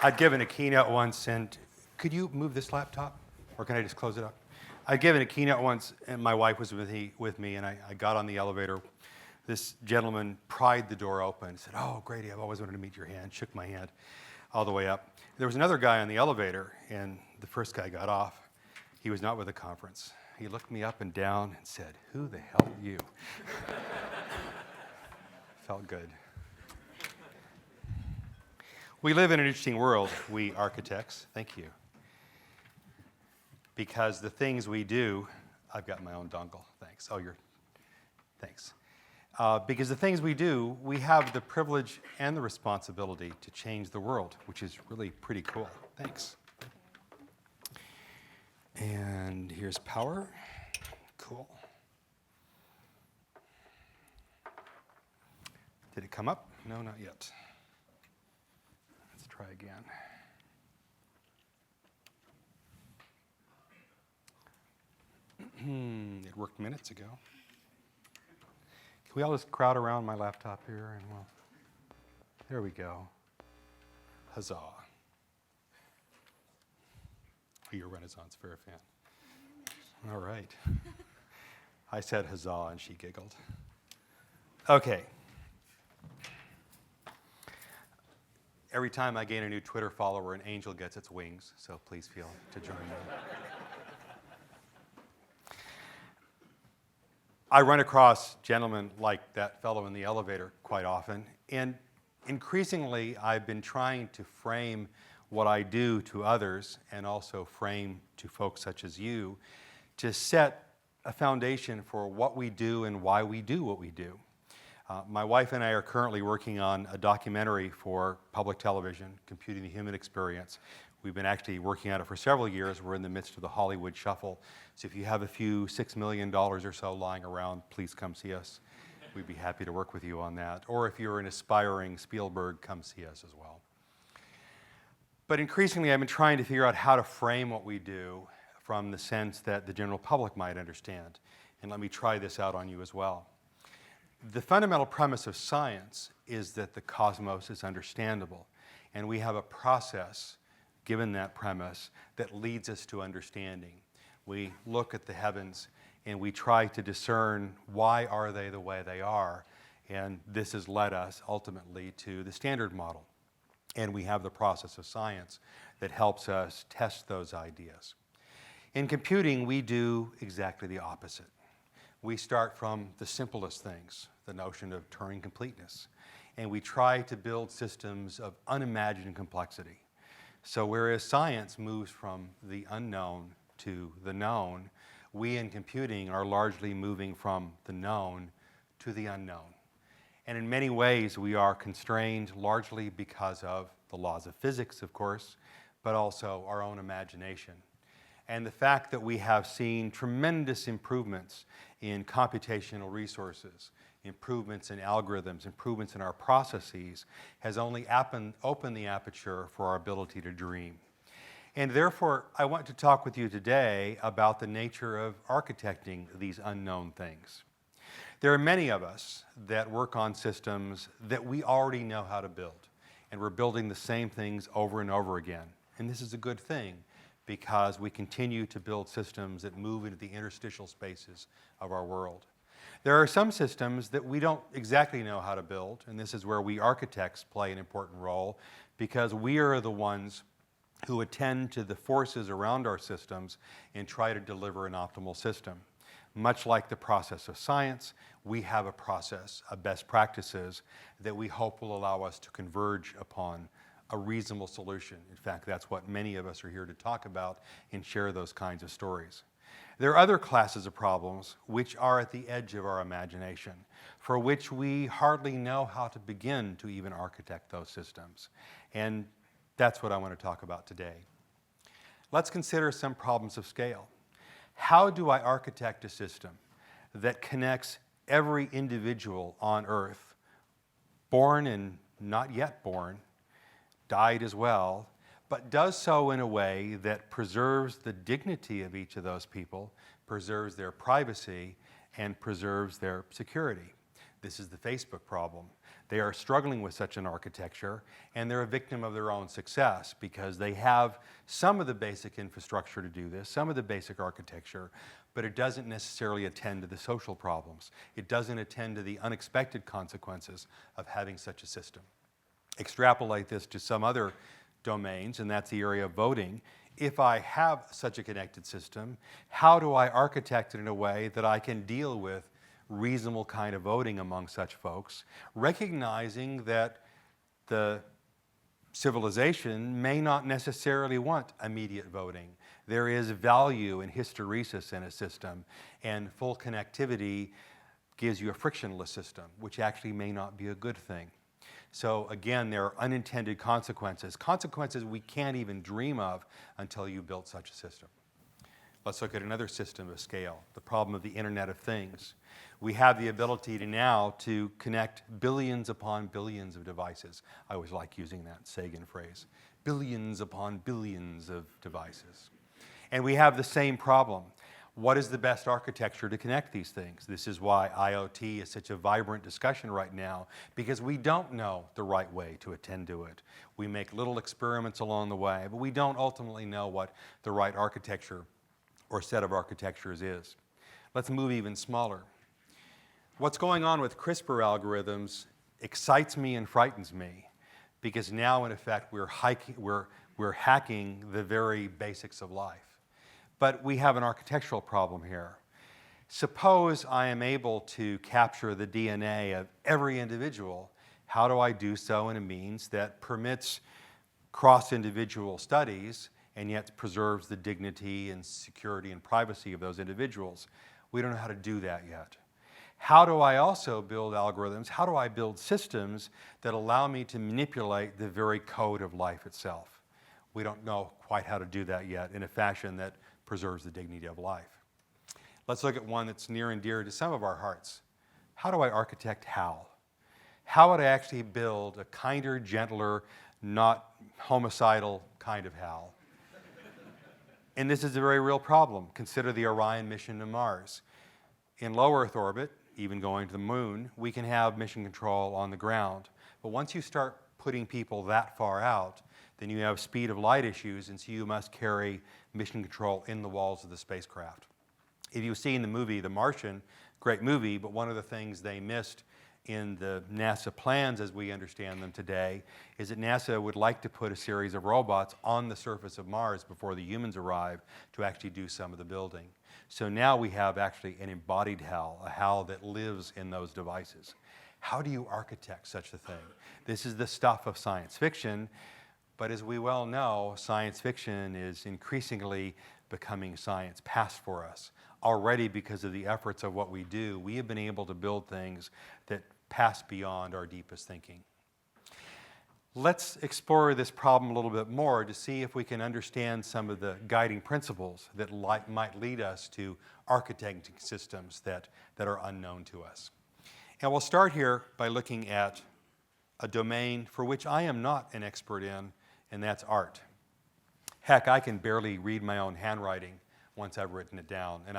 I'd given a keynote once, and could you move this laptop, or can I just close it up? I'd given a keynote once, and my wife was with me, and I got on the elevator. This gentleman pried the door open and said, "Oh, Grady, I've always wanted to meet your hand," shook my hand all the way up. There was another guy on the elevator, and the first guy got off. He was not with the conference. He looked me up and down and said, "Who the hell are you?" Felt good. We live in an interesting world, we architects. Thank you. Because the things we do, I've got my own dongle. Thanks. Oh, thanks. Because the things we do, we have the privilege and the responsibility to change the world, which is really pretty cool. Thanks. And here's power. Cool. Did it come up? No, not yet. Let's try again. It worked minutes ago. Can we all just crowd around my laptop here? And well, there we go. Huzzah. Oh, you're a Renaissance Fair fan. All right. I said huzzah, and she giggled. Okay. Every time I gain a new Twitter follower, an angel gets its wings, so please feel to join me. I run across gentlemen like that fellow in the elevator quite often, and increasingly I've been trying to frame what I do to others and also frame to folks such as you to set a foundation for what we do and why we do what we do. My wife and I are currently working on a documentary for public television, Computing the Human Experience. We've been actually working on it for several years. We're in the midst of the Hollywood shuffle. So if you have a few $6 million or so lying around, please come see us. We'd be happy to work with you on that. Or if you're an aspiring Spielberg, come see us as well. But increasingly, I've been trying to figure out how to frame what we do from the sense that the general public might understand. And let me try this out on you as well. The fundamental premise of science is that the cosmos is understandable. And we have a process, given that premise, that leads us to understanding. We look at the heavens and we try to discern why are they the way they are. And this has led us ultimately to the standard model. And we have the process of science that helps us test those ideas. In computing, we do exactly the opposite. We start from the simplest things, the notion of Turing completeness, and we try to build systems of unimagined complexity. So whereas science moves from the unknown to the known, we in computing are largely moving from the known to the unknown. And in many ways, we are constrained largely because of the laws of physics, of course, but also our own imagination. And the fact that we have seen tremendous improvements in computational resources, improvements in algorithms, improvements in our processes, has only opened the aperture for our ability to dream. And therefore, I want to talk with you today about the nature of architecting these unknown things. There are many of us that work on systems that we already know how to build, and we're building the same things over and over again. And this is a good thing, because we continue to build systems that move into the interstitial spaces of our world. There are some systems that we don't exactly know how to build, and this is where we architects play an important role, because we are the ones who attend to the forces around our systems and try to deliver an optimal system. Much like the process of science, we have a process of best practices that we hope will allow us to converge upon a reasonable solution. In fact, that's what many of us are here to talk about and share those kinds of stories. There are other classes of problems which are at the edge of our imagination, for which we hardly know how to begin to even architect those systems. And that's what I want to talk about today. Let's consider some problems of scale. How do I architect a system that connects every individual on Earth, born and not yet born, died as well, but does so in a way that preserves the dignity of each of those people, preserves their privacy, and preserves their security? This is the Facebook problem. They are struggling with such an architecture, and they're a victim of their own success because they have some of the basic infrastructure to do this, some of the basic architecture, but it doesn't necessarily attend to the social problems. It doesn't attend to the unexpected consequences of having such a system. Extrapolate this to some other domains, and that's the area of voting. If I have such a connected system, how do I architect it in a way that I can deal with reasonable kind of voting among such folks, recognizing that the civilization may not necessarily want immediate voting. There is value in hysteresis in a system, and full connectivity gives you a frictionless system, which actually may not be a good thing. So again, there are unintended consequences, consequences we can't even dream of until you build such a system. Let's look at another system of scale, the problem of the Internet of Things. We have the ability now to connect billions upon billions of devices. I always like using that Sagan phrase, billions upon billions of devices. And we have the same problem. What is the best architecture to connect these things? This is why IoT is such a vibrant discussion right now, because we don't know the right way to attend to it. We make little experiments along the way, but we don't ultimately know what the right architecture or set of architectures is. Let's move even smaller. What's going on with CRISPR algorithms excites me and frightens me, because now in effect we're hacking the very basics of life. But we have an architectural problem here. Suppose I am able to capture the DNA of every individual. How do I do so in a means that permits cross-individual studies and yet preserves the dignity and security and privacy of those individuals? We don't know how to do that yet. How do I also build algorithms? How do I build systems that allow me to manipulate the very code of life itself? We don't know quite how to do that yet in a fashion that preserves the dignity of life. Let's look at one that's near and dear to some of our hearts. How do I architect Hal? How would I actually build a kinder, gentler, not homicidal kind of Hal? And this is a very real problem. Consider the Orion mission to Mars. In low Earth orbit, even going to the moon, we can have mission control on the ground. But once you start putting people that far out, then you have speed of light issues, and so you must carry mission control in the walls of the spacecraft. If you've seen the movie The Martian, great movie, but one of the things they missed in the NASA plans as we understand them today is that NASA would like to put a series of robots on the surface of Mars before the humans arrive to actually do some of the building. So now we have actually an embodied HAL, a HAL that lives in those devices. How do you architect such a thing? This is the stuff of science fiction, but as we well know, science fiction is increasingly becoming science past for us. Already, because of the efforts of what we do, we have been able to build things that pass beyond our deepest thinking. Let's explore this problem a little bit more to see if we can understand some of the guiding principles that might lead us to architecting systems that are unknown to us. And we'll start here by looking at a domain for which I am not an expert in, and that's art. Heck, I can barely read my own handwriting once I've written it down, and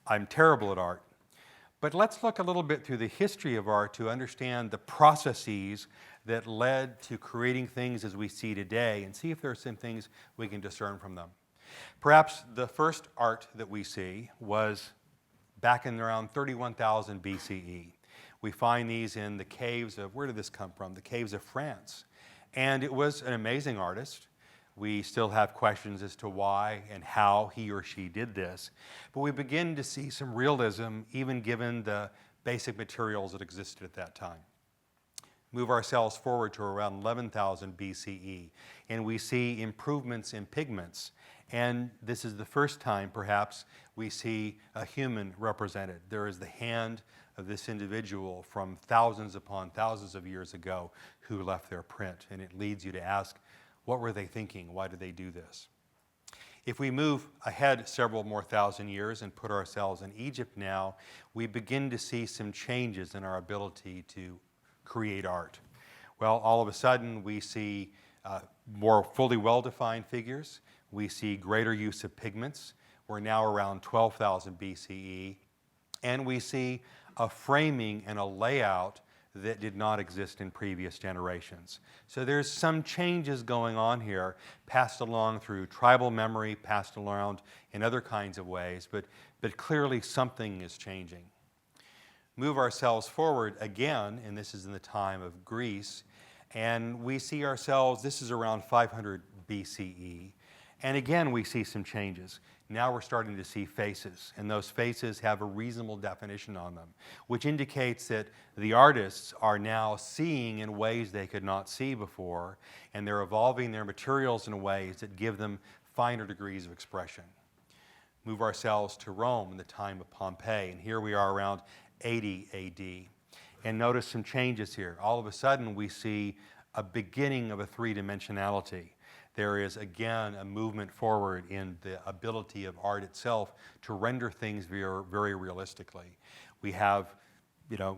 I'm terrible at art. But let's look a little bit through the history of art to understand the processes that led to creating things as we see today and see if there are some things we can discern from them. Perhaps the first art that we see was back in around 31,000 BCE. We find these in the caves of, where did this come from? The caves of France. And it was an amazing artist. We still have questions as to why and how he or she did this. But we begin to see some realism, even given the basic materials that existed at that time. Move ourselves forward to around 11,000 BCE, and we see improvements in pigments. And this is the first time, perhaps, we see a human represented. There is the hand of this individual from thousands upon thousands of years ago who left their print. And it leads you to ask, what were they thinking? Why did they do this? If we move ahead several more thousand years and put ourselves in Egypt now, we begin to see some changes in our ability to create art. Well, all of a sudden we see more fully well-defined figures. We see greater use of pigments. We're now around 12,000 BCE. And we see a framing and a layout that did not exist in previous generations. So there's some changes going on here, passed along through tribal memory, passed around in other kinds of ways, but clearly something is changing. Move ourselves forward again, and this is in the time of Greece, and we see ourselves, this is around 500 BCE, and again we see some changes. Now we're starting to see faces, and those faces have a reasonable definition on them, which indicates that the artists are now seeing in ways they could not see before, and they're evolving their materials in ways that give them finer degrees of expression. Move ourselves to Rome in the time of Pompeii, and here we are around 80 AD. And notice some changes here. All of a sudden we see a beginning of a three-dimensionality. There is, again, a movement forward in the ability of art itself to render things very, very realistically. We have,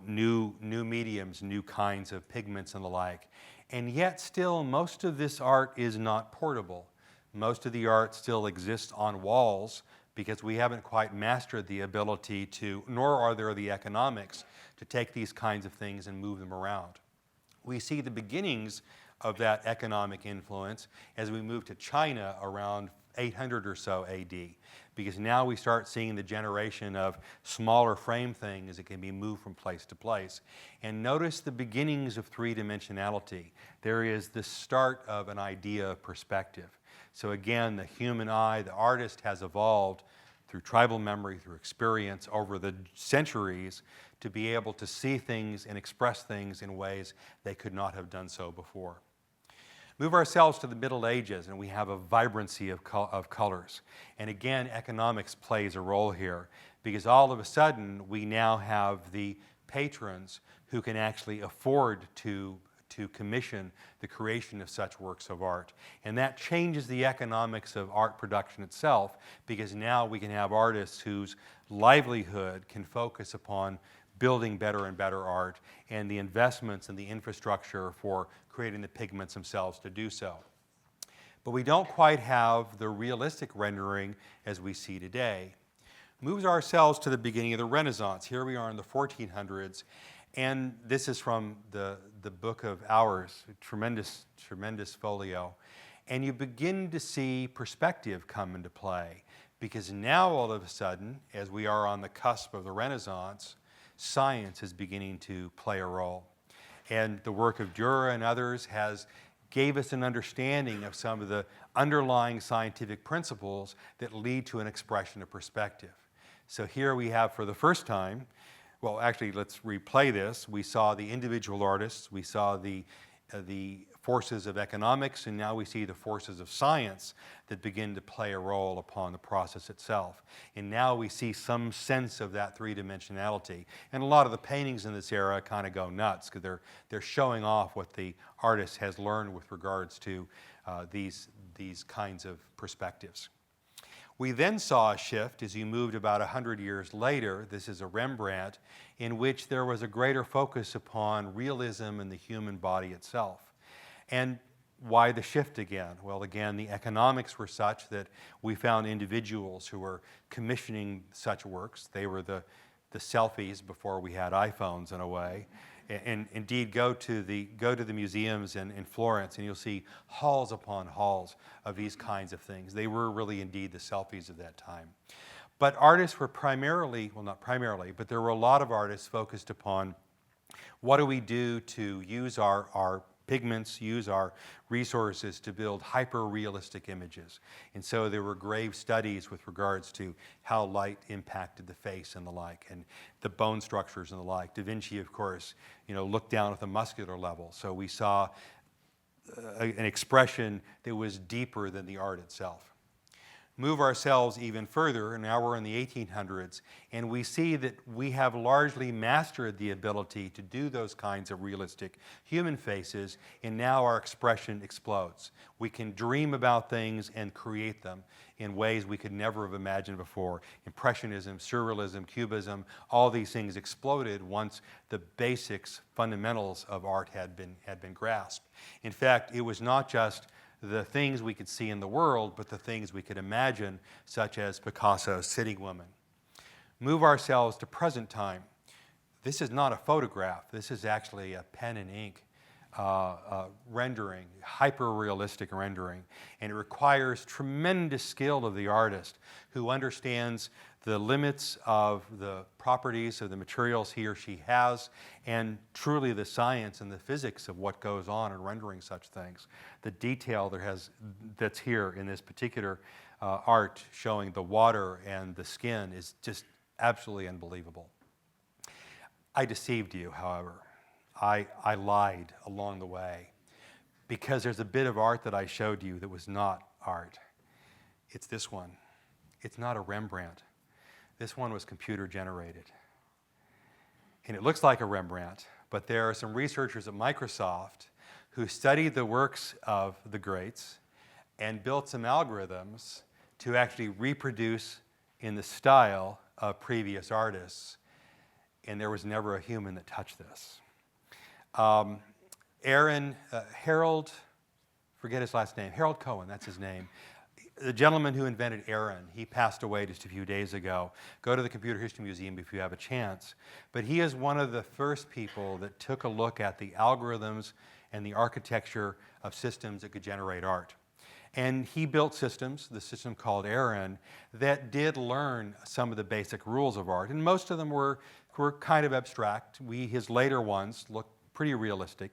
new mediums, new kinds of pigments and the like. And yet still, most of this art is not portable. Most of the art still exists on walls because we haven't quite mastered the ability to, nor are there the economics, to take these kinds of things and move them around. We see the beginnings of that economic influence as we move to China around 800 or so AD, because now we start seeing the generation of smaller frame things that can be moved from place to place. And notice the beginnings of three-dimensionality. There is the start of an idea of perspective. So again, the human eye, the artist has evolved through tribal memory, through experience over the centuries to be able to see things and express things in ways they could not have done so before. Move ourselves to the Middle Ages, and we have a vibrancy of colors. And again, economics plays a role here, because all of a sudden we now have the patrons who can actually afford to commission the creation of such works of art. And that changes the economics of art production itself, because now we can have artists whose livelihood can focus upon building better and better art, and the investments and the infrastructure for creating the pigments themselves to do so. But we don't quite have the realistic rendering as we see today. Moves ourselves to the beginning of the Renaissance. Here we are in the 1400s, and this is from the Book of Hours, tremendous folio. And you begin to see perspective come into play, because now all of a sudden, as we are on the cusp of the Renaissance, science is beginning to play a role. And the work of Dürer and others gave us an understanding of some of the underlying scientific principles that lead to an expression of perspective. So here we have, for the first time, well, actually, let's replay this. We saw the individual artists, we saw the forces of economics, and now we see the forces of science that begin to play a role upon the process itself. And now we see some sense of that three-dimensionality. And a lot of the paintings in this era kind of go nuts, because they're showing off what the artist has learned with regards to these kinds of perspectives. We then saw a shift as you moved about 100 years later. This is a Rembrandt, in which there was a greater focus upon realism in the human body itself. And why the shift again? Well, again, the economics were such that we found individuals who were commissioning such works. They were the selfies before we had iPhones, in a way. And indeed, go to the museums in Florence, and you'll see halls upon halls of these kinds of things. They were really indeed the selfies of that time. But artists were primarily, well, not primarily, but there were a lot of artists focused upon what do we do to use our pigments, use our resources to build hyper-realistic images. And so there were grave studies with regards to how light impacted the face and the like, and the bone structures and the like. Da Vinci, of course, looked down at the muscular level. So we saw an expression that was deeper than the art itself. Move ourselves even further, and now we're in the 1800s, and we see that we have largely mastered the ability to do those kinds of realistic human faces, and now our expression explodes. We can dream about things and create them in ways we could never have imagined before. Impressionism, Surrealism, Cubism, all these things exploded once the basics, fundamentals of art had been grasped. In fact, it was not just the things we could see in the world, but the things we could imagine, such as Picasso's Sitting Woman. move ourselves to present time. This is not a photograph. This is actually a pen and ink rendering, hyper-realistic rendering. And it requires tremendous skill of the artist who understands the limits of the properties of the materials he or she has, and truly the science and the physics of what goes on in rendering such things. The detail that's here in this particular art showing the water and the skin is just absolutely unbelievable. I deceived you, however. I lied along the way, because there's a bit of art that I showed you that was not art. It's this one. It's not a Rembrandt. This one was computer generated. And it looks like a Rembrandt, but there are some researchers at Microsoft who studied the works of the greats and built some algorithms to actually reproduce in the style of previous artists. And there was never a human that touched this. Harold, forget his last name, Harold Cohen, that's his name. The gentleman who invented Aaron, he passed away just a few days ago. Go to the Computer History Museum if you have a chance. But he is one of the first people that took a look at the algorithms and the architecture of systems that could generate art. And he built systems, the system called Aaron, that did learn some of the basic rules of art. And most of them were kind of abstract. His later ones looked pretty realistic.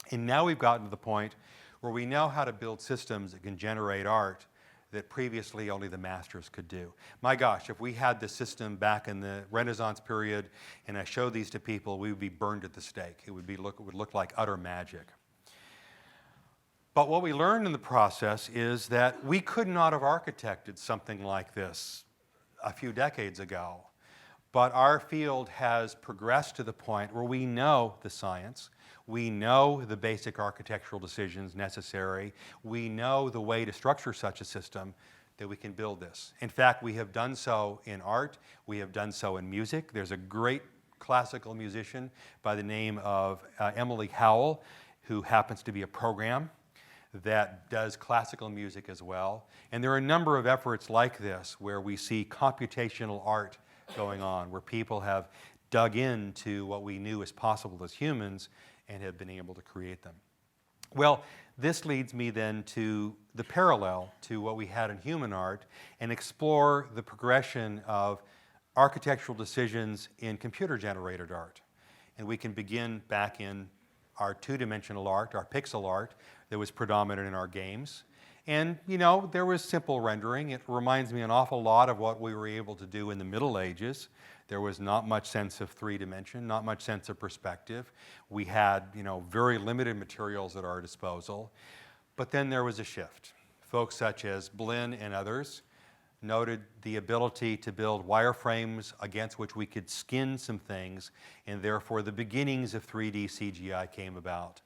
And now we've gotten to the point where we know how to build systems that can generate art that previously only the masters could do. My gosh, if we had this system back in the Renaissance period and I showed these to people, we would be burned at the stake. It would look like utter magic. But what we learned in the process is that we could not have architected something like this a few decades ago. But our field has progressed to the point where we know the science, we know the basic architectural decisions necessary, we know the way to structure such a system that we can build this. In fact, we have done so in art, we have done so in music. There's a great classical musician by the name of Emily Howell, who happens to be a program that does classical music as well. And there are a number of efforts like this where we see computational art going on, where people have dug into what we knew as possible as humans and have been able to create them. Well, this leads me then to the parallel to what we had in human art and explore the progression of architectural decisions in computer-generated art. And we can begin back in our two-dimensional art, our pixel art, that was predominant in our games. And, you know, there was simple rendering. It reminds me an awful lot of what we were able to do in the Middle Ages. There was not much sense of three-dimension, not much sense of perspective. We had, you know, very limited materials at our disposal. But then there was a shift. Folks such as Blinn and others noted the ability to build wireframes against which we could skin some things, and therefore the beginnings of 3D CGI came about.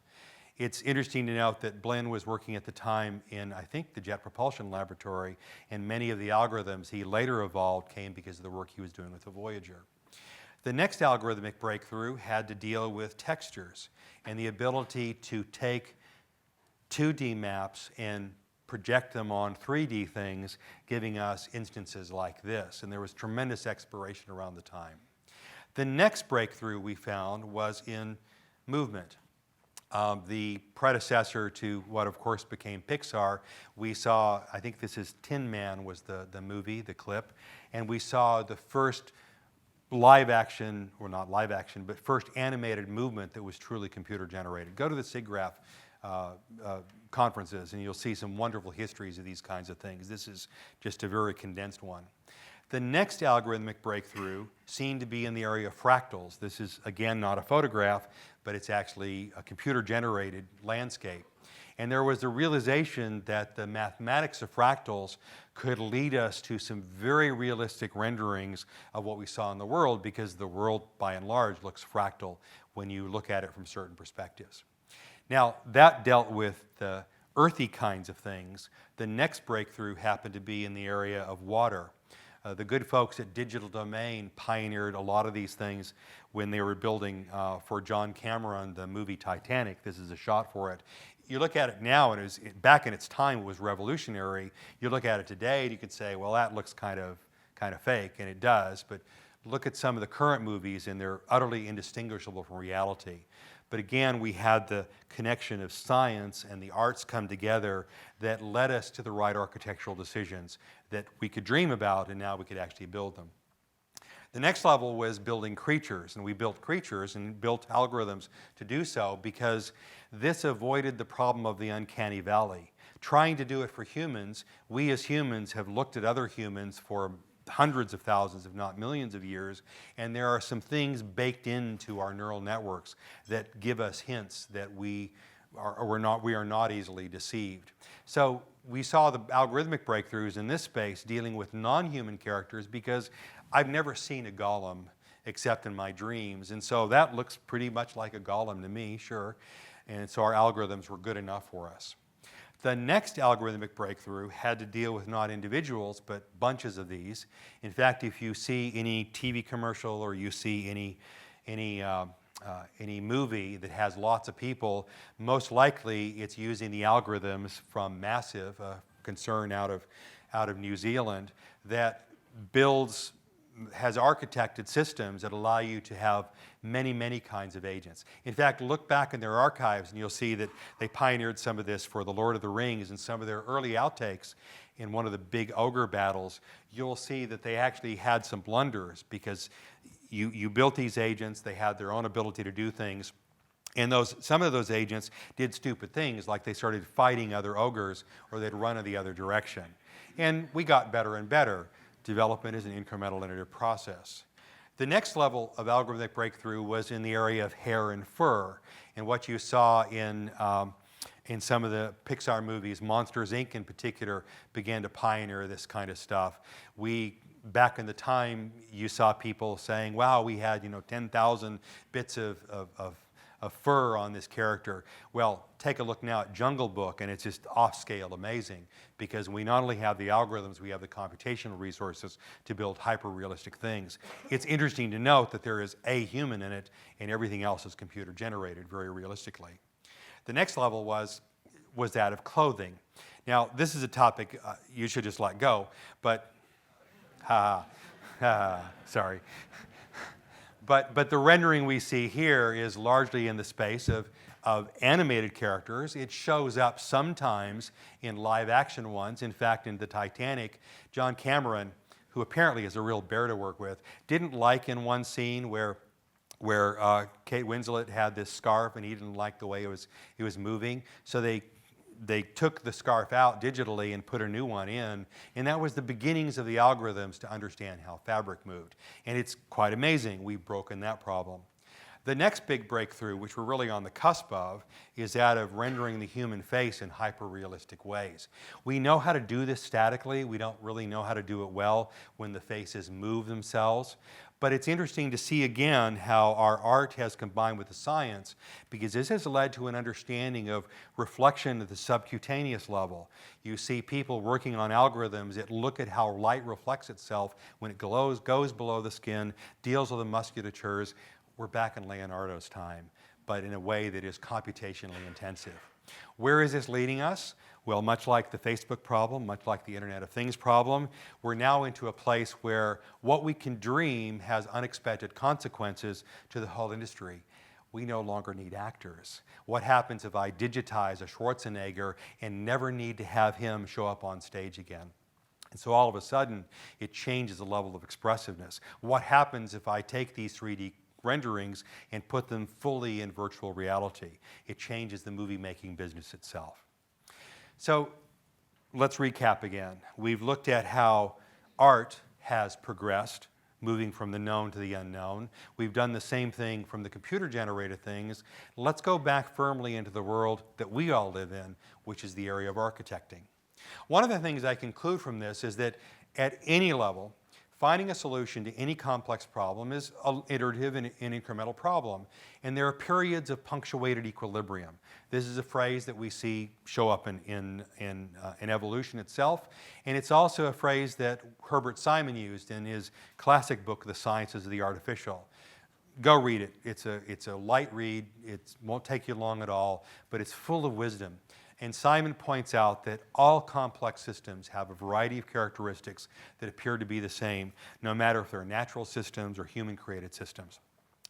It's interesting to note that Blinn was working at the time in, I think, the Jet Propulsion Laboratory, and many of the algorithms he later evolved came because of the work he was doing with the Voyager. The next algorithmic breakthrough had to deal with textures and the ability to take 2D maps and project them on 3D things, giving us instances like this. And there was tremendous exploration around the time. The next breakthrough we found was in movement. The predecessor to what, of course, became Pixar, we saw, I think this is Tin Man was the movie, the clip, and we saw the first live action, or not live action, but first animated movement that was truly computer generated. Go to the SIGGRAPH conferences and you'll see some wonderful histories of these kinds of things. This is just a very condensed one. The next algorithmic breakthrough seemed to be in the area of fractals. This is, again, not a photograph, but it's actually a computer-generated landscape. And there was the realization that the mathematics of fractals could lead us to some very realistic renderings of what we saw in the world, because the world, by and large, looks fractal when you look at it from certain perspectives. Now, that dealt with the earthy kinds of things. The next breakthrough happened to be in the area of water. The good folks at Digital Domain pioneered a lot of these things when they were building for John Cameron the movie Titanic. This is a shot for it. You look at it now, and back in its time it was revolutionary. You look at it today, and you could say, well, that looks kind of fake, and it does. But look at some of the current movies and they're utterly indistinguishable from reality. But again, we had the connection of science and the arts come together that led us to the right architectural decisions that we could dream about, and now we could actually build them. The next level was building creatures, and we built creatures and built algorithms to do so because this avoided the problem of the uncanny valley. Trying to do it for humans, we as humans have looked at other humans for hundreds of thousands, if not millions of years, and there are some things baked into our neural networks that give us hints that we are not easily deceived. So we saw the algorithmic breakthroughs in this space dealing with non-human characters because I've never seen a golem except in my dreams, and so that looks pretty much like a golem to me, sure, and so our algorithms were good enough for us. The next algorithmic breakthrough had to deal with not individuals, but bunches of these. In fact, if you see any TV commercial or you see any movie that has lots of people, most likely it's using the algorithms from Massive, a concern out of New Zealand, that has architected systems that allow you to have many, many kinds of agents. In fact, look back in their archives and you'll see that they pioneered some of this for The Lord of the Rings, and some of their early outtakes in one of the big ogre battles, you'll see that they actually had some blunders because you built these agents, they had their own ability to do things, and some of those agents did stupid things, like they started fighting other ogres or they'd run in the other direction. And we got better and better. Development is an incremental iterative process. The next level of algorithmic breakthrough was in the area of hair and fur. And what you saw in some of the Pixar movies, Monsters, Inc. in particular, began to pioneer this kind of stuff. Back in the time, you saw people saying, wow, we had 10,000 bits of fur on this character. Well, take a look now at Jungle Book, and it's just off-scale amazing because we not only have the algorithms, we have the computational resources to build hyper-realistic things. It's interesting to note that there is a human in it, and everything else is computer-generated very realistically. The next level was that of clothing. Now, this is a topic you should just let go, but sorry. But the rendering we see here is largely in the space of animated characters. It shows up sometimes in live action ones. In fact, in the Titanic, John Cameron, who apparently is a real bear to work with, didn't like in one scene where Kate Winslet had this scarf and he didn't like the way it was moving. So they took the scarf out digitally and put a new one in, and that was the beginnings of the algorithms to understand how fabric moved. And it's quite amazing. We've broken that problem. The next big breakthrough, which we're really on the cusp of, is that of rendering the human face in hyper-realistic ways. We know how to do this statically. We don't really know how to do it well when the faces move themselves. But it's interesting to see again how our art has combined with the science, because this has led to an understanding of reflection at the subcutaneous level. You see people working on algorithms that look at how light reflects itself when it goes below the skin, deals with the musculatures. We're back in Leonardo's time, but in a way that is computationally intensive. Where is this leading us? Well, much like the Facebook problem, much like the Internet of Things problem, we're now into a place where what we can dream has unexpected consequences to the whole industry. We no longer need actors. What happens if I digitize a Schwarzenegger and never need to have him show up on stage again? And so all of a sudden, it changes the level of expressiveness. What happens if I take these 3D renderings and put them fully in virtual reality? It changes the movie-making business itself. So let's recap again. We've looked at how art has progressed, moving from the known to the unknown. We've done the same thing from the computer-generated things. Let's go back firmly into the world that we all live in, which is the area of architecting. One of the things I conclude from this is that at any level, finding a solution to any complex problem is an iterative and incremental problem. And there are periods of punctuated equilibrium. This is a phrase that we see show up in evolution itself. And it's also a phrase that Herbert Simon used in his classic book, The Sciences of the Artificial. Go read it. It's a light read. It won't take you long at all, but it's full of wisdom. And Simon points out that all complex systems have a variety of characteristics that appear to be the same, no matter if they're natural systems or human-created systems.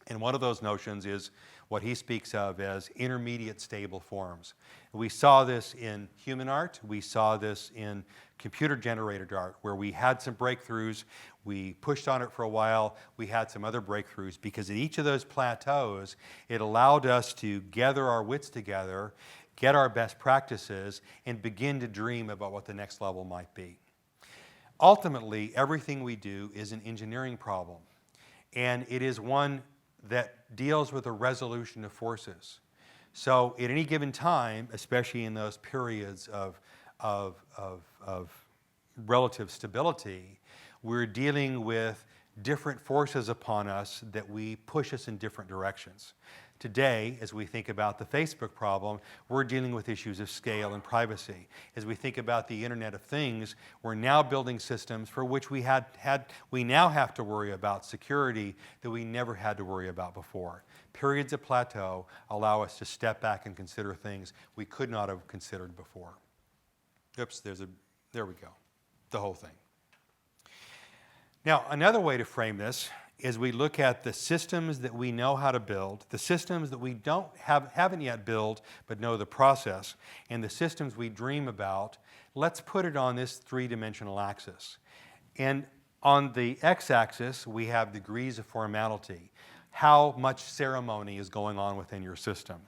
And one of those notions is what he speaks of as intermediate stable forms. We saw this in human art. We saw this in computer-generated art, where we had some breakthroughs. We pushed on it for a while. We had some other breakthroughs, because at each of those plateaus, it allowed us to gather our wits together, get our best practices, and begin to dream about what the next level might be. Ultimately, everything we do is an engineering problem, and it is one that deals with a resolution of forces. So at any given time, especially in those periods of relative stability, we're dealing with different forces upon us that we push us in different directions. Today, as we think about the Facebook problem, we're dealing with issues of scale and privacy. As we think about the Internet of Things, we're now building systems for which we now have to worry about security that we never had to worry about before. Periods of plateau allow us to step back and consider things we could not have considered before. Oops, there we go, the whole thing. Now, another way to frame this is we look at the systems that we know how to build, the systems that we haven't yet built but know the process, and the systems we dream about. Let's put it on this three-dimensional axis. And on the x-axis, we have degrees of formality, how much ceremony is going on within your system.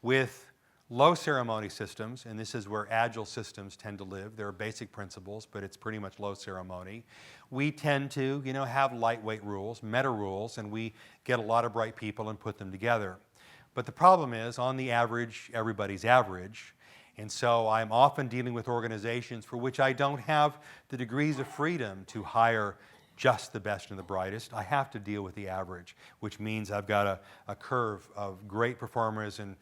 With low ceremony systems, and this is where Agile systems tend to live. There are basic principles, but it's pretty much low ceremony. We tend to, have lightweight rules, meta rules, and we get a lot of bright people and put them together. But the problem is, on the average, everybody's average. And so I'm often dealing with organizations for which I don't have the degrees of freedom to hire just the best and the brightest. I have to deal with the average, which means I've got a curve of great performers and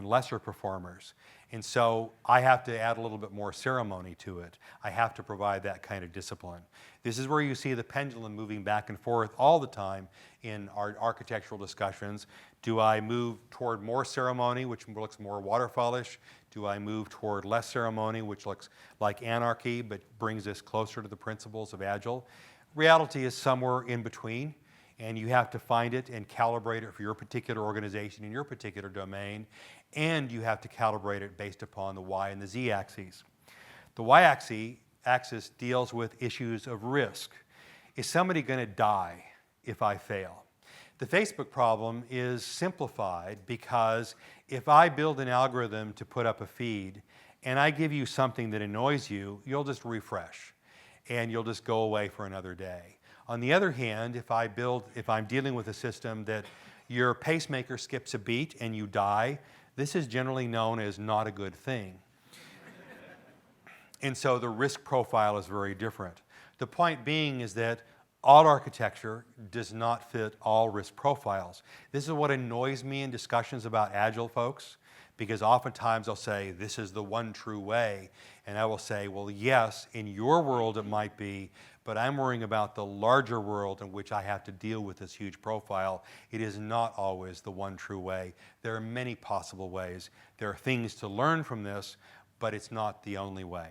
lesser performers. And so I have to add a little bit more ceremony to it. I have to provide that kind of discipline. This is where you see the pendulum moving back and forth all the time in our architectural discussions. Do I move toward more ceremony, which looks more waterfallish? Do I move toward less ceremony, which looks like anarchy but brings us closer to the principles of Agile? Reality is somewhere in between, and you have to find it and calibrate it for your particular organization in your particular domain, and you have to calibrate it based upon the Y and the Z axes. The Y axis deals with issues of risk. Is somebody going to die if I fail? The Facebook problem is simplified because if I build an algorithm to put up a feed and I give you something that annoys you, you'll just refresh and you'll just go away for another day. On the other hand, if I'm dealing with a system that your pacemaker skips a beat and you die, this is generally known as not a good thing. And so the risk profile is very different. The point being is that all architecture does not fit all risk profiles. This is what annoys me in discussions about Agile, folks, because oftentimes I'll say, this is the one true way. And I will say, well, yes, in your world it might be, but I'm worrying about the larger world in which I have to deal with this huge profile. It is not always the one true way. There are many possible ways. There are things to learn from this, but it's not the only way.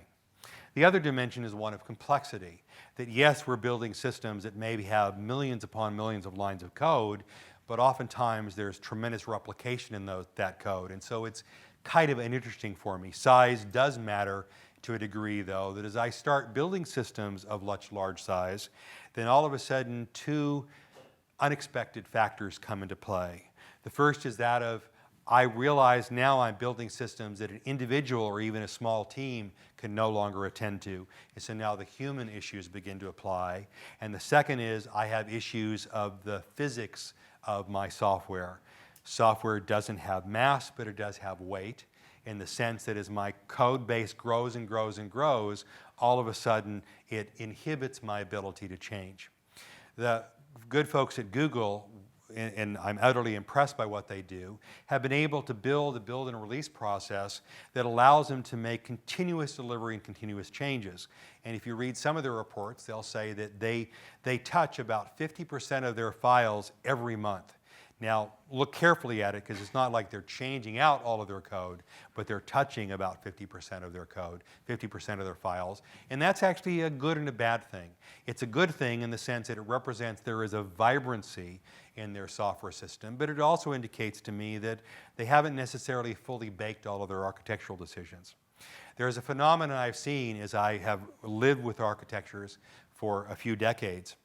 The other dimension is one of complexity. That yes, we're building systems that maybe have millions upon millions of lines of code, but oftentimes there's tremendous replication in that code. And so it's kind of interesting for me. Size does matter to a degree, though, that as I start building systems of much large size, then all of a sudden two unexpected factors come into play. The first is that of I realize now I'm building systems that an individual or even a small team can no longer attend to. And so now the human issues begin to apply. And the second is I have issues of the physics of my software. Software doesn't have mass, but it does have weight, in the sense that as my code base grows and grows and grows, all of a sudden it inhibits my ability to change. The good folks at Google, and I'm utterly impressed by what they do, have been able to build a build and release process that allows them to make continuous delivery and continuous changes. And if you read some of their reports, they'll say that they touch about 50% of their files every month. Now, look carefully at it, because it's not like they're changing out all of their code, but they're touching about 50% of their code, 50% of their files. And that's actually a good and a bad thing. It's a good thing in the sense that it represents there is a vibrancy in their software system, but it also indicates to me that they haven't necessarily fully baked all of their architectural decisions. There's a phenomenon I've seen as I have lived with architectures for a few decades,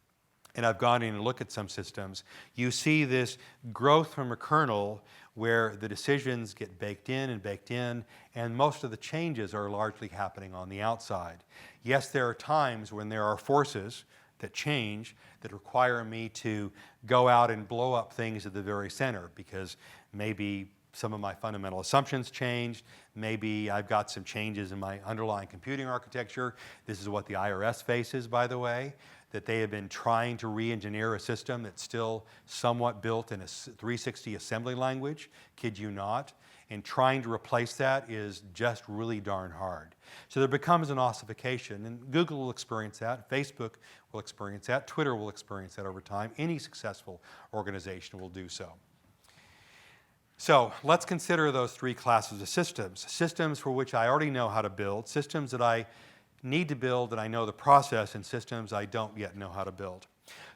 and I've gone in and looked at some systems. You see this growth from a kernel where the decisions get baked in, and most of the changes are largely happening on the outside. Yes, there are times when there are forces that change that require me to go out and blow up things at the very center, because maybe some of my fundamental assumptions changed. Maybe I've got some changes in my underlying computing architecture. This is what the IRS faces, by the way, that they have been trying to re-engineer a system that's still somewhat built in a 360 assembly language, kid you not, and trying to replace that is just really darn hard. So there becomes an ossification, and Google will experience that, Facebook will experience that, Twitter will experience that over time. Any successful organization will do so. So let's consider those three classes of systems. Systems for which I already know how to build, systems that I need to build and I know the process, and systems I don't yet know how to build.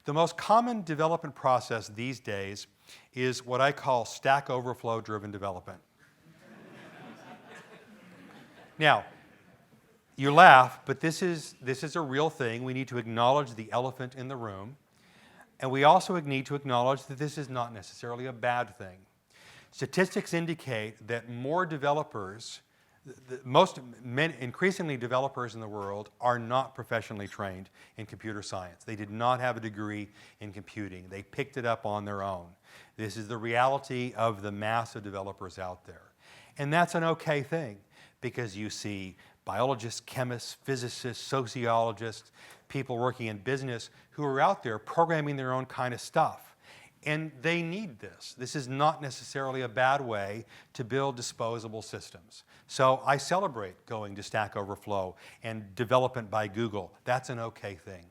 The most common development process these days is what I call Stack Overflow driven development. Now, you laugh, but this is a real thing. We need to acknowledge the elephant in the room, and we also need to acknowledge that this is not necessarily a bad thing. Statistics indicate that more developers, increasingly developers in the world, are not professionally trained in computer science. They did not have a degree in computing. They picked it up on their own. This is the reality of the mass of developers out there. And that's an okay thing, because you see biologists, chemists, physicists, sociologists, people working in business who are out there programming their own kind of stuff. And they need this. This is not necessarily a bad way to build disposable systems. So I celebrate going to Stack Overflow and development by Google. That's an okay thing,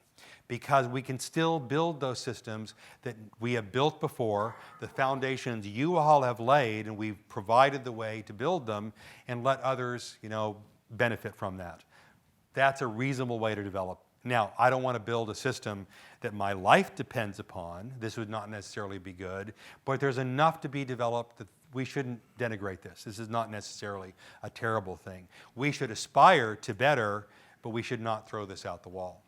because we can still build those systems that we have built before, the foundations you all have laid, and we've provided the way to build them, and let others, benefit from that. That's a reasonable way to develop. Now, I don't want to build a system that my life depends upon. This would not necessarily be good, but there's enough to be developed that we shouldn't denigrate this. This is not necessarily a terrible thing. We should aspire to better, but we should not throw this out the wall.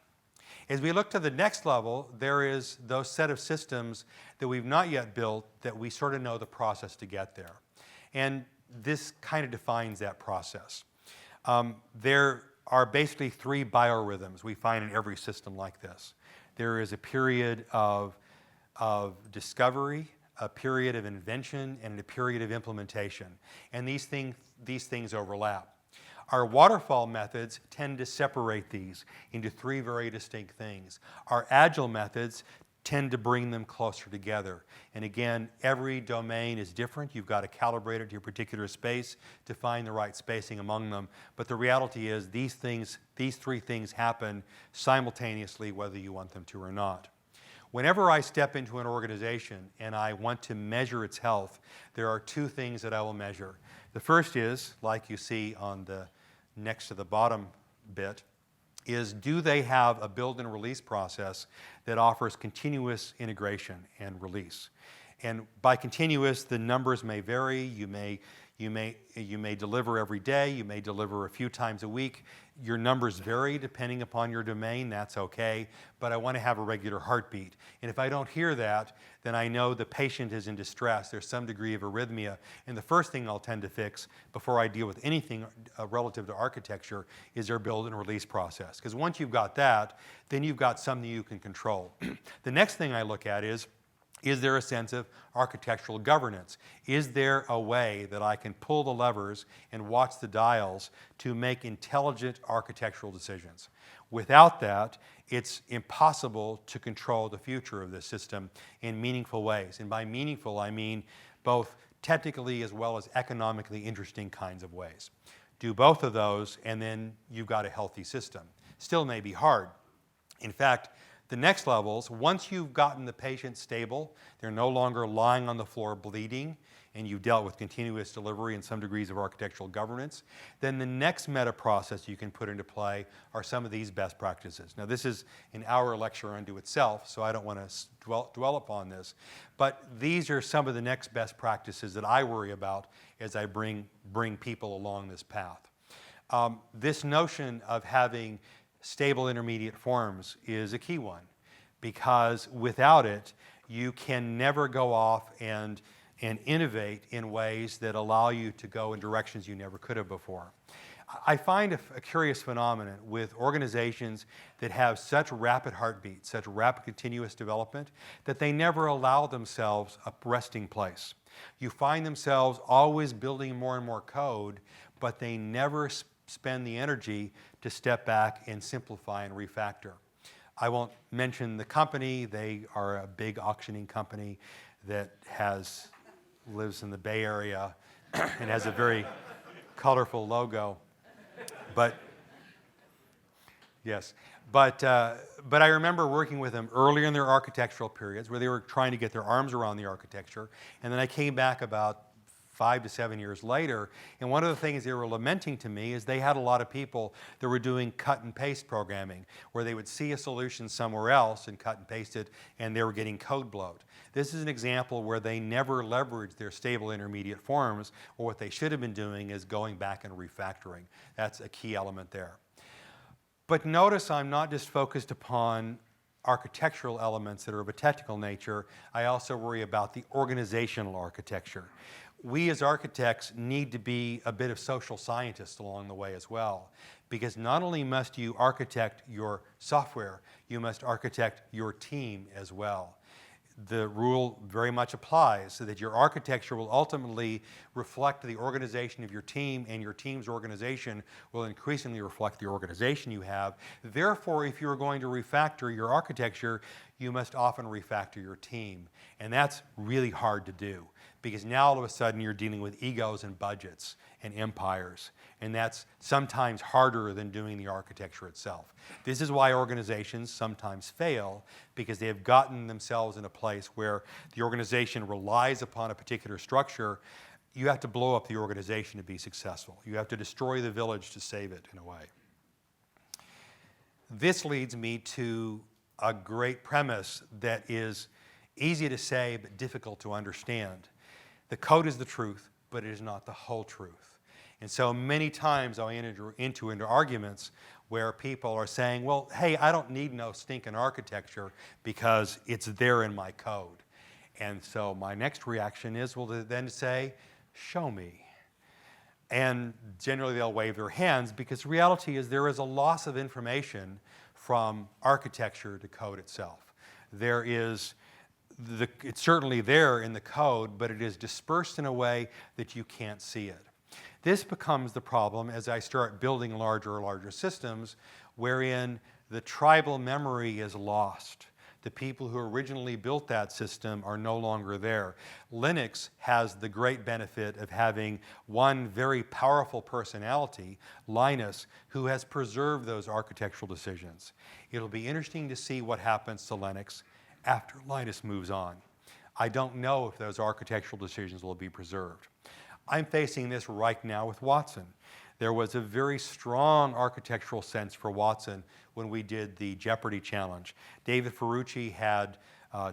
As we look to the next level, there is those set of systems that we've not yet built that we sort of know the process to get there. And this kind of defines that process. There are basically three biorhythms we find in every system like this. There is a period of discovery, a period of invention, and a period of implementation. And these things overlap. Our waterfall methods tend to separate these into three very distinct things. Our agile methods tend to bring them closer together. And again, every domain is different. You've got to calibrate it to your particular space to find the right spacing among them. But the reality is these three things happen simultaneously, whether you want them to or not. Whenever I step into an organization and I want to measure its health, there are two things that I will measure. The first is, like you see on the next to the bottom bit, is do they have a build and release process that offers continuous integration and release? And by continuous, the numbers may vary. You may deliver every day. You may deliver a few times a week. Your numbers vary depending upon your domain. That's okay. But I want to have a regular heartbeat. And if I don't hear that, then I know the patient is in distress. There's some degree of arrhythmia. And the first thing I'll tend to fix before I deal with anything relative to architecture is their build and release process. Because once you've got that, then you've got something you can control. The next thing I look at is there a sense of architectural governance? Is there a way that I can pull the levers and watch the dials to make intelligent architectural decisions? Without that, it's impossible to control the future of this system in meaningful ways. And by meaningful, I mean both technically as well as economically interesting kinds of ways. Do both of those, and then you've got a healthy system. Still may be hard. In fact, The next levels, once you've gotten the patient stable, they're no longer lying on the floor bleeding, and you've dealt with continuous delivery and some degrees of architectural governance, then the next meta process you can put into play are some of these best practices. Now, this is an hour lecture unto itself, so I don't want to dwell upon this, but these are some of the next best practices that I worry about as I bring people along this path. This notion of having stable intermediate forms is a key one, because without it, you can never go off and innovate in ways that allow you to go in directions you never could have before. I find a curious phenomenon with organizations that have such rapid heartbeats, such rapid continuous development, that they never allow themselves a resting place. You find themselves always building more and more code, but they never spend the energy to step back and simplify and refactor. I won't mention the company. They are a big auctioning company that lives in the Bay Area and has a very colorful logo. But yes, but I remember working with them earlier in their architectural periods where they were trying to get their arms around the architecture, and then I came back about 5 to 7 years later, and one of the things they were lamenting to me is they had a lot of people that were doing cut and paste programming, where they would see a solution somewhere else and cut and paste it, and they were getting code bloat. This is an example where they never leveraged their stable intermediate forms, or what they should have been doing is going back and refactoring. That's a key element there. But notice I'm not just focused upon architectural elements that are of a technical nature. I also worry about the organizational architecture. We as architects need to be a bit of social scientists along the way as well, because not only must you architect your software, you must architect your team as well. The rule very much applies so that your architecture will ultimately reflect the organization of your team, and your team's organization will increasingly reflect the organization you have. Therefore, if you're going to refactor your architecture, you must often refactor your team. And that's really hard to do, because now all of a sudden you're dealing with egos and budgets and empires, and that's sometimes harder than doing the architecture itself. This is why organizations sometimes fail, because they have gotten themselves in a place where the organization relies upon a particular structure. You have to blow up the organization to be successful. You have to destroy the village to save it, in a way. This leads me to a great premise that is easy to say but difficult to understand. The code is the truth, but it is not the whole truth. And so many times I enter into arguments where people are saying, well, hey, I don't need no stinking architecture because it's there in my code. And so my next reaction is, well, then say, show me. And generally they'll wave their hands, because the reality is there is a loss of information from architecture to code itself. It's certainly there in the code, but it is dispersed in a way that you can't see it. This becomes the problem as I start building larger and larger systems, wherein the tribal memory is lost. The people who originally built that system are no longer there. Linux has the great benefit of having one very powerful personality, Linus, who has preserved those architectural decisions. It'll be interesting to see what happens to Linux after Linus moves on. I don't know if those architectural decisions will be preserved. I'm facing this right now with Watson. There was a very strong architectural sense for Watson when we did the Jeopardy challenge. David Ferrucci had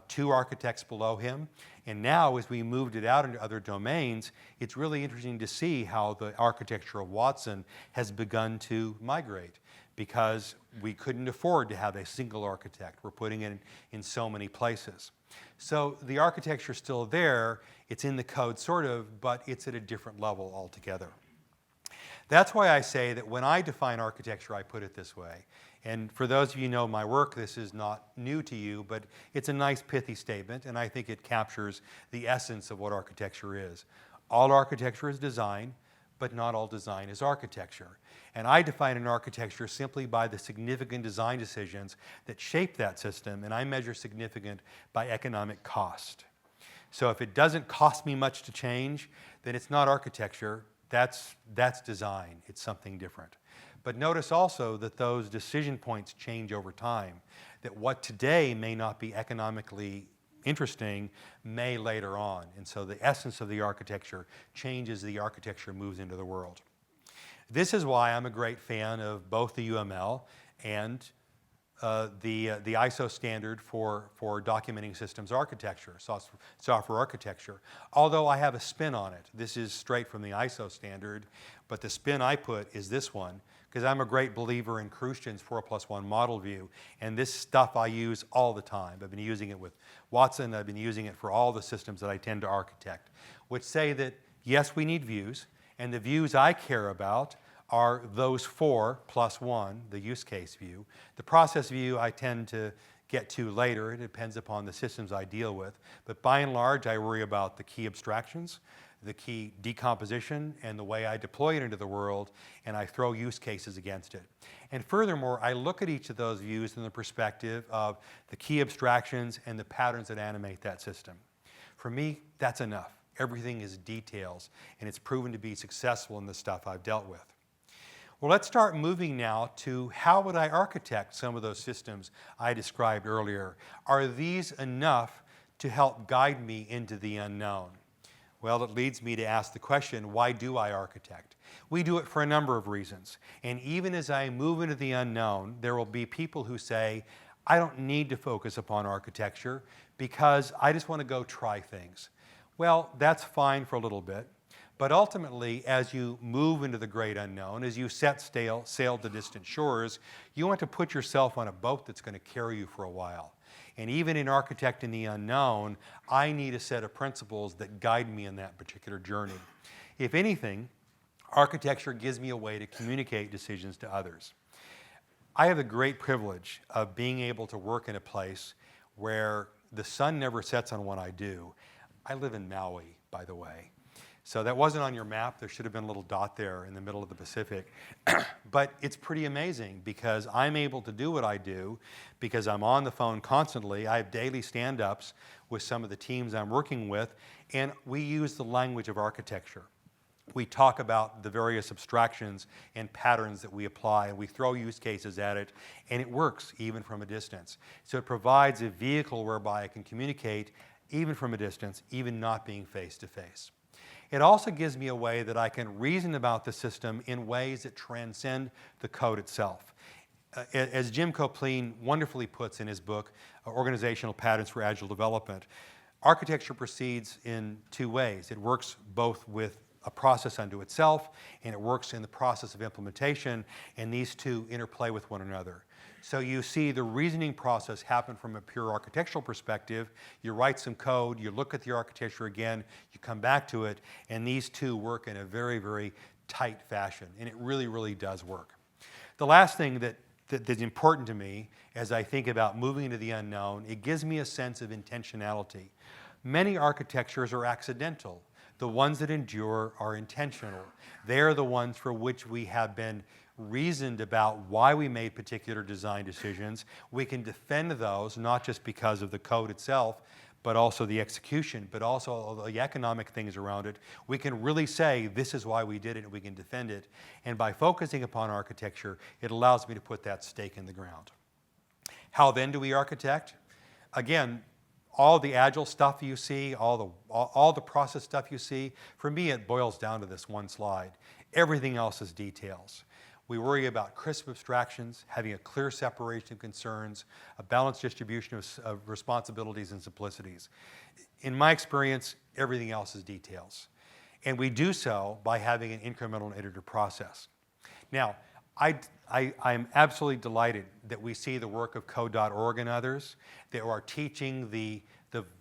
2 architects below him, and now as we moved it out into other domains, it's really interesting to see how the architecture of Watson has begun to migrate, because we couldn't afford to have a single architect. We're putting it in so many places. So the architecture is still there, it's in the code sort of, but it's at a different level altogether. That's why I say that when I define architecture, I put it this way. And for those of you who know my work, this is not new to you, but it's a nice pithy statement, and I think it captures the essence of what architecture is. All architecture is design, but not all design is architecture. And I define an architecture simply by the significant design decisions that shape that system, and I measure significant by economic cost. So if it doesn't cost me much to change, then it's not architecture, that's design, it's something different. But notice also that those decision points change over time, that what today may not be economically interesting may later on. And so the essence of the architecture changes as the architecture moves into the world. This is why I'm a great fan of both the UML and the ISO standard for documenting systems architecture, software architecture. Although I have a spin on it. This is straight from the ISO standard, but the spin I put is this one, because I'm a great believer in Khrushchev's 4+1 model view, and this stuff I use all the time. I've been using it with Watson, I've been using it for all the systems that I tend to architect, which say that yes, we need views, and the views I care about are those 4 plus 1, the use case view. The process view I tend to get to later. It depends upon the systems I deal with. But by and large, I worry about the key abstractions, the key decomposition, and the way I deploy it into the world, and I throw use cases against it. And furthermore, I look at each of those views from the perspective of the key abstractions and the patterns that animate that system. For me, that's enough. Everything is details, and it's proven to be successful in the stuff I've dealt with. Well, let's start moving now to how would I architect some of those systems I described earlier. Are these enough to help guide me into the unknown? Well, it leads me to ask the question, why do I architect? We do it for a number of reasons. And even as I move into the unknown, there will be people who say, I don't need to focus upon architecture because I just want to go try things. Well, that's fine for a little bit. But ultimately, as you move into the great unknown, as you set sail to distant shores, you want to put yourself on a boat that's going to carry you for a while. And even in architecting the unknown, I need a set of principles that guide me in that particular journey. If anything, architecture gives me a way to communicate decisions to others. I have the great privilege of being able to work in a place where the sun never sets on what I do. I live in Maui, by the way. So that wasn't on your map. There should have been a little dot there in the middle of the Pacific. But it's pretty amazing because I'm able to do what I do because I'm on the phone constantly. I have daily stand-ups with some of the teams I'm working with, and we use the language of architecture. We talk about the various abstractions and patterns that we apply, and we throw use cases at it, and it works even from a distance. So it provides a vehicle whereby I can communicate even from a distance, even not being face-to-face. It also gives me a way that I can reason about the system in ways that transcend the code itself. As Jim Copleen wonderfully puts in his book, Organizational Patterns for Agile Development, architecture proceeds in two ways. It works both with a process unto itself, and it works in the process of implementation, and these two interplay with one another. So you see the reasoning process happen from a pure architectural perspective. You write some code, you look at the architecture again, you come back to it, and these two work in a very, very tight fashion, and it really, really does work. The last thing that's important to me as I think about moving into the unknown, it gives me a sense of intentionality. Many architectures are accidental. The ones that endure are intentional. They're the ones for which we have been reasoned about why we made particular design decisions. We can defend those, not just because of the code itself, but also the execution, but also all the economic things around it. We can really say, this is why we did it, and we can defend it. And by focusing upon architecture, it allows me to put that stake in the ground. How then do we architect? Again, all the Agile stuff you see, all the process stuff you see, for me it boils down to this one slide. Everything else is details. We worry about crisp abstractions, having a clear separation of concerns, a balanced distribution of responsibilities and simplicities. In my experience, everything else is details. And we do so by having an incremental and iterative process. Now, I'm absolutely delighted that we see the work of Code.org and others that are teaching the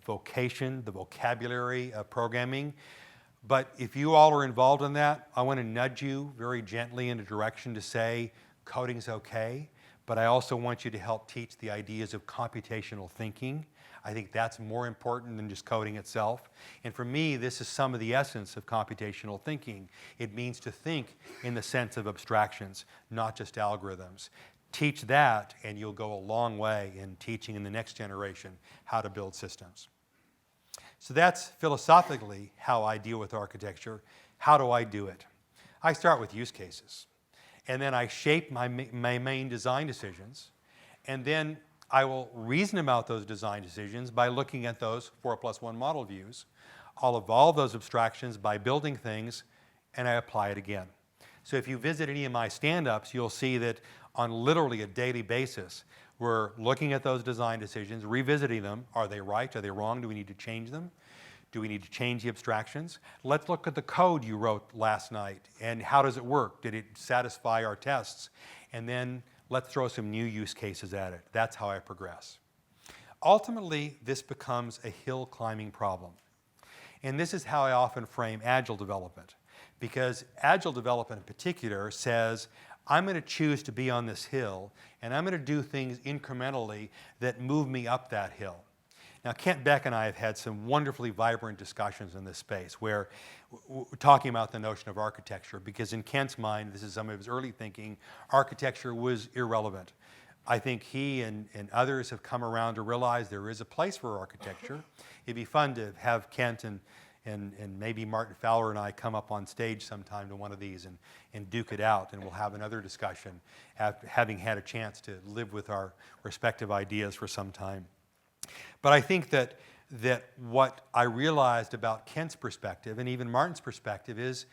vocation, the vocabulary of programming. But if you all are involved in that, I want to nudge you very gently in a direction to say coding's okay, but I also want you to help teach the ideas of computational thinking. I think that's more important than just coding itself. And for me, this is some of the essence of computational thinking. It means to think in the sense of abstractions, not just algorithms. Teach that, and you'll go a long way in teaching in the next generation how to build systems. So that's philosophically how I deal with architecture. How do I do it? I start with use cases. and then I shape my main design decisions, and then I will reason about those design decisions by looking at those 4+1 model views. I'll evolve those abstractions by building things, and I apply it again. So if you visit any of my stand-ups, you'll see that on literally a daily basis, we're looking at those design decisions, revisiting them. Are they right? Are they wrong? Do we need to change them? Do we need to change the abstractions? Let's look at the code you wrote last night, and how does it work? Did it satisfy our tests? And then let's throw some new use cases at it. That's how I progress. Ultimately, this becomes a hill climbing problem. And this is how I often frame Agile development. Because Agile development in particular says, I'm going to choose to be on this hill, and I'm going to do things incrementally that move me up that hill. Now, Kent Beck and I have had some wonderfully vibrant discussions in this space where we're talking about the notion of architecture, because in Kent's mind, this is some of his early thinking, architecture was irrelevant. I think he and others have come around to realize there is a place for architecture. It'd be fun to have Kent and maybe Martin Fowler and I come up on stage sometime to one of these and duke it out, and we'll have another discussion having had a chance to live with our respective ideas for some time. But I think that what I realized about Kent's perspective and even Martin's perspective is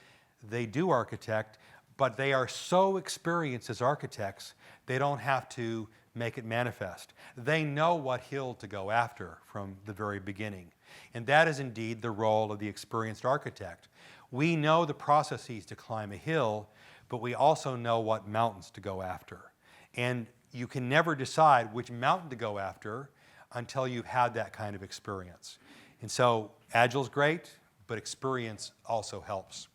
they do architect, but they are so experienced as architects, they don't have to make it manifest. They know what hill to go after from the very beginning. And that is indeed the role of the experienced architect. We know the processes to climb a hill, but we also know what mountains to go after. And you can never decide which mountain to go after until you've had that kind of experience. And so Agile's great, but experience also helps.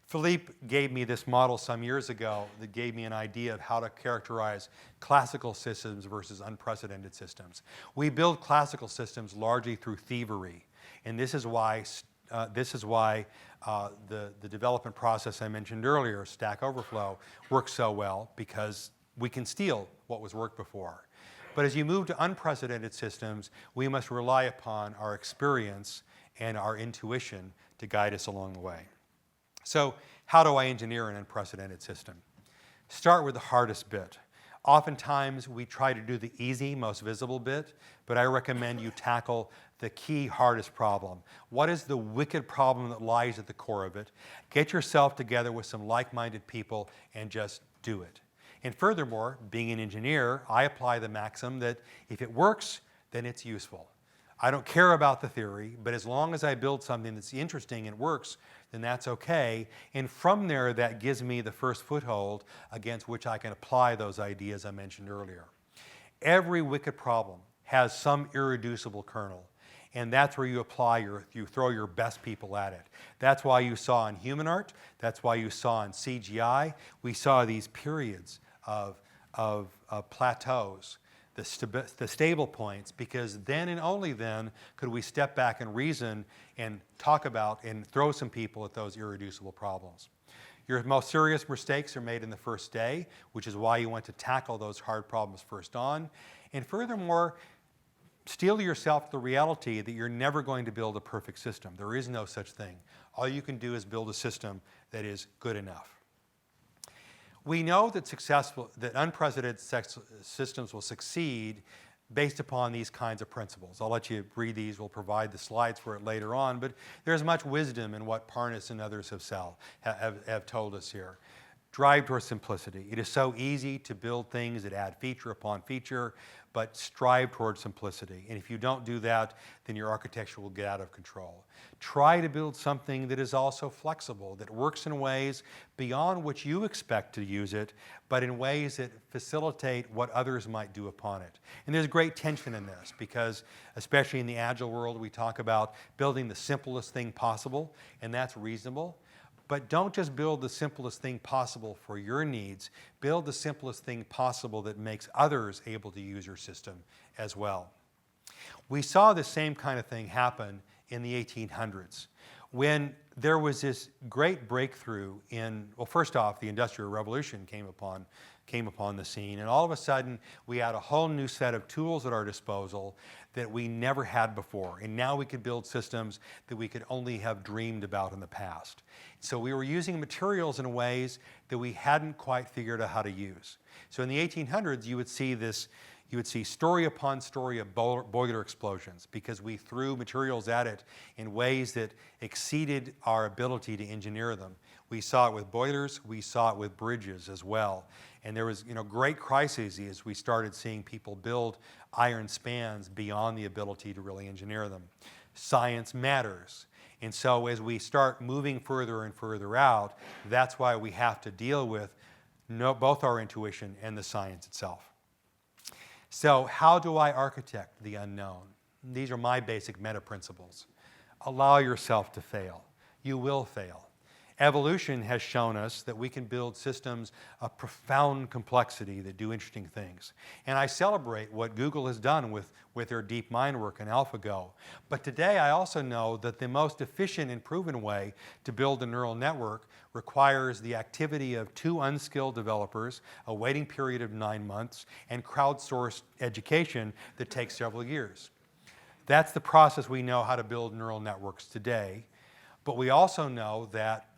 Philippe gave me this model some years ago that gave me an idea of how to characterize classical systems versus unprecedented systems. We build classical systems largely through thievery, and this is why the development process I mentioned earlier, Stackoverflow, works so well, because we can steal what was worked before. But as you move to unprecedented systems, we must rely upon our experience and our intuition to guide us along the way. So how do I engineer an unprecedented system? Start with the hardest bit. Oftentimes, we try to do the easy, most visible bit, but I recommend you tackle the key hardest problem. What is the wicked problem that lies at the core of it? Get yourself together with some like-minded people and just do it. And furthermore, being an engineer, I apply the maxim that if it works, then it's useful. I don't care about the theory, but as long as I build something that's interesting and works, then that's okay. And from there, that gives me the first foothold against which I can apply those ideas I mentioned earlier. Every wicked problem has some irreducible kernel. And that's where you you throw your best people at it. That's why you saw in human art, that's why you saw in CGI, we saw these periods of plateaus, the stable points, because then and only then could we step back and reason and talk about and throw some people at those irreducible problems. Your most serious mistakes are made in the first day, which is why you want to tackle those hard problems first on. And furthermore, steel yourself the reality that you're never going to build a perfect system. There is no such thing. All you can do is build a system that is good enough. We know that unprecedented systems will succeed based upon these kinds of principles. I'll let you read these. We'll provide the slides for it later on, but there's much wisdom in what Parnas and others have told us here. Drive towards simplicity. It is so easy to build things that add feature upon feature, but strive towards simplicity. And if you don't do that, then your architecture will get out of control. Try to build something that is also flexible, that works in ways beyond what you expect to use it, but in ways that facilitate what others might do upon it. And there's great tension in this, because especially in the Agile world, we talk about building the simplest thing possible, and that's reasonable. But don't just build the simplest thing possible for your needs. Build the simplest thing possible that makes others able to use your system as well. We saw the same kind of thing happen in the 1800s when there was this great breakthrough in, well, first off, the Industrial Revolution came upon came upon the scene. And all of a sudden, we had a whole new set of tools at our disposal that we never had before. And now we could build systems that we could only have dreamed about in the past. So we were using materials in ways that we hadn't quite figured out how to use. So in the 1800s, you would see story upon story of boiler explosions because we threw materials at it in ways that exceeded our ability to engineer them. We saw it with boilers, we saw it with bridges as well. And there was great crises as we started seeing people build iron spans beyond the ability to really engineer them. Science matters. And so as we start moving further and further out, that's why we have to deal with both our intuition and the science itself. So how do I architect the unknown? These are my basic meta principles. Allow yourself to fail. You will fail. Evolution has shown us that we can build systems of profound complexity that do interesting things. And I celebrate what Google has done with their DeepMind work and AlphaGo. But today I also know that the most efficient and proven way to build a neural network requires the activity of 2 unskilled developers, a waiting period of 9 months, and crowdsourced education that takes several years. That's the process we know how to build neural networks today. But we also know that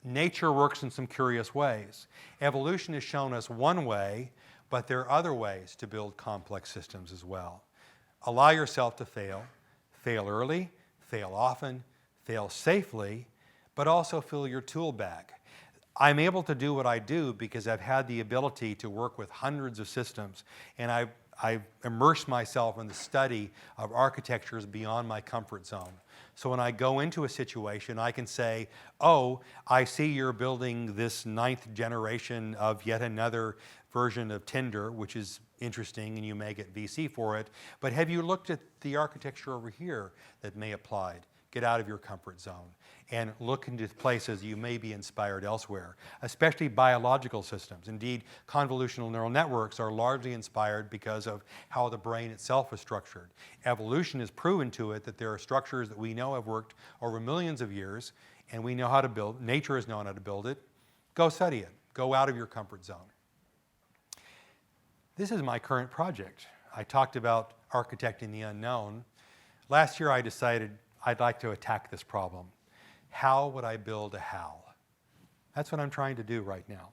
nature works in some curious ways. Evolution has shown us one way, but there are other ways to build complex systems as well. Allow yourself to fail. Fail early, fail often, fail safely, but also fill your tool bag. I'm able to do what I do because I've had the ability to work with hundreds of systems, and I've immersed myself in the study of architectures beyond my comfort zone. So when I go into a situation, I can say, oh, I see you're building this 9th generation of yet another version of Tinder, which is interesting, and you may get VC for it. But have you looked at the architecture over here that may apply? Get out of your comfort zone and look into places you may be inspired elsewhere, especially biological systems. Indeed, convolutional neural networks are largely inspired because of how the brain itself is structured. Evolution has proven to it that there are structures that we know have worked over millions of years, and we know how to build. Nature has known how to build it. Go study it. Go out of your comfort zone. This is my current project. I talked about architecting the unknown. Last year I decided I'd like to attack this problem. How would I build a HAL? That's what I'm trying to do right now.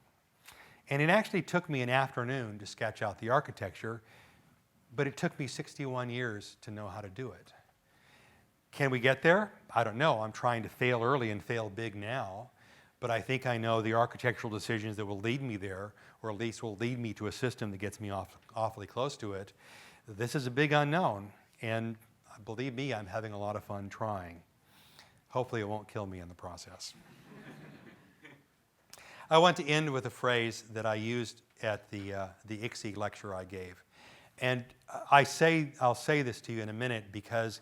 And it actually took me an afternoon to sketch out the architecture, but it took me 61 years to know how to do it. Can we get there? I don't know. I'm trying to fail early and fail big now, but I think I know the architectural decisions that will lead me there, or at least will lead me to a system that gets me awfully close to it. This is a big unknown, and believe me, I'm having a lot of fun trying. Hopefully it won't kill me in the process. I want to end with a phrase that I used at the ICSE lecture I gave. And I'll say this to you in a minute because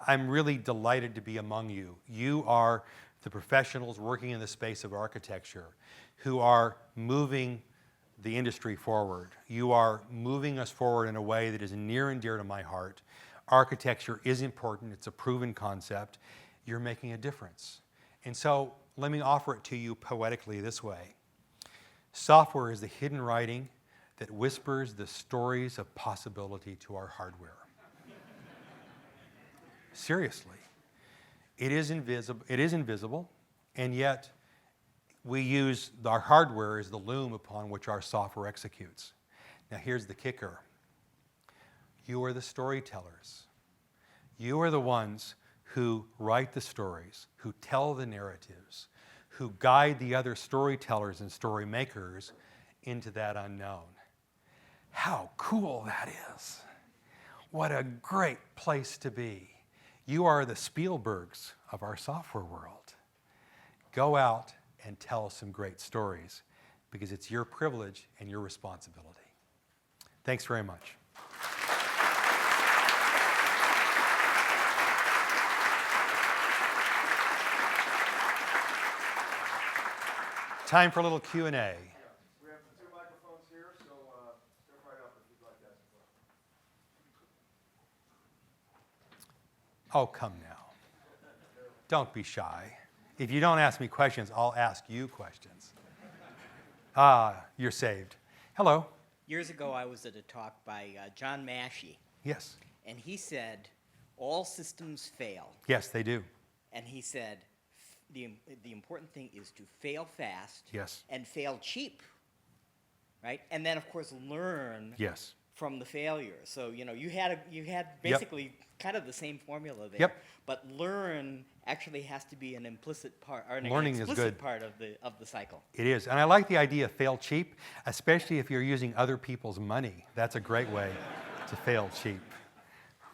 I'm really delighted to be among you. You are the professionals working in the space of architecture who are moving the industry forward. You are moving us forward in a way that is near and dear to my heart. Architecture is important. It's a proven concept. You're making a difference. And so let me offer it to you poetically this way. Software is the hidden writing that whispers the stories of possibility to our hardware. Seriously. It is invisible, and yet we use our hardware as the loom upon which our software executes. Now here's the kicker. You are the storytellers. You are the ones who write the stories, who tell the narratives, who guide the other storytellers and story makers into that unknown. How cool that is. What a great place to be. You are the Spielbergs of our software world. Go out and tell some great stories because it's your privilege and your responsibility. Thanks very much. Time for a little Q&A. We have 2 microphones here, so step right up if you'd like to ask a question. Oh, come now. Don't be shy. If you don't ask me questions, I'll ask you questions. You're saved. Hello. Years ago, I was at a talk by John Massey, Yes. and he said, all systems fail. Yes, they do. And he said, the important thing is to fail fast Yes. and fail cheap, right? And then, of course, learn Yes. from the failure. So, you had basically kind of the same formula there. Yep. But learn actually has to be an implicit part, or an Learning is explicit good. part of the cycle. It is. And I like the idea of fail cheap, especially if you're using other people's money. That's a great way to fail cheap.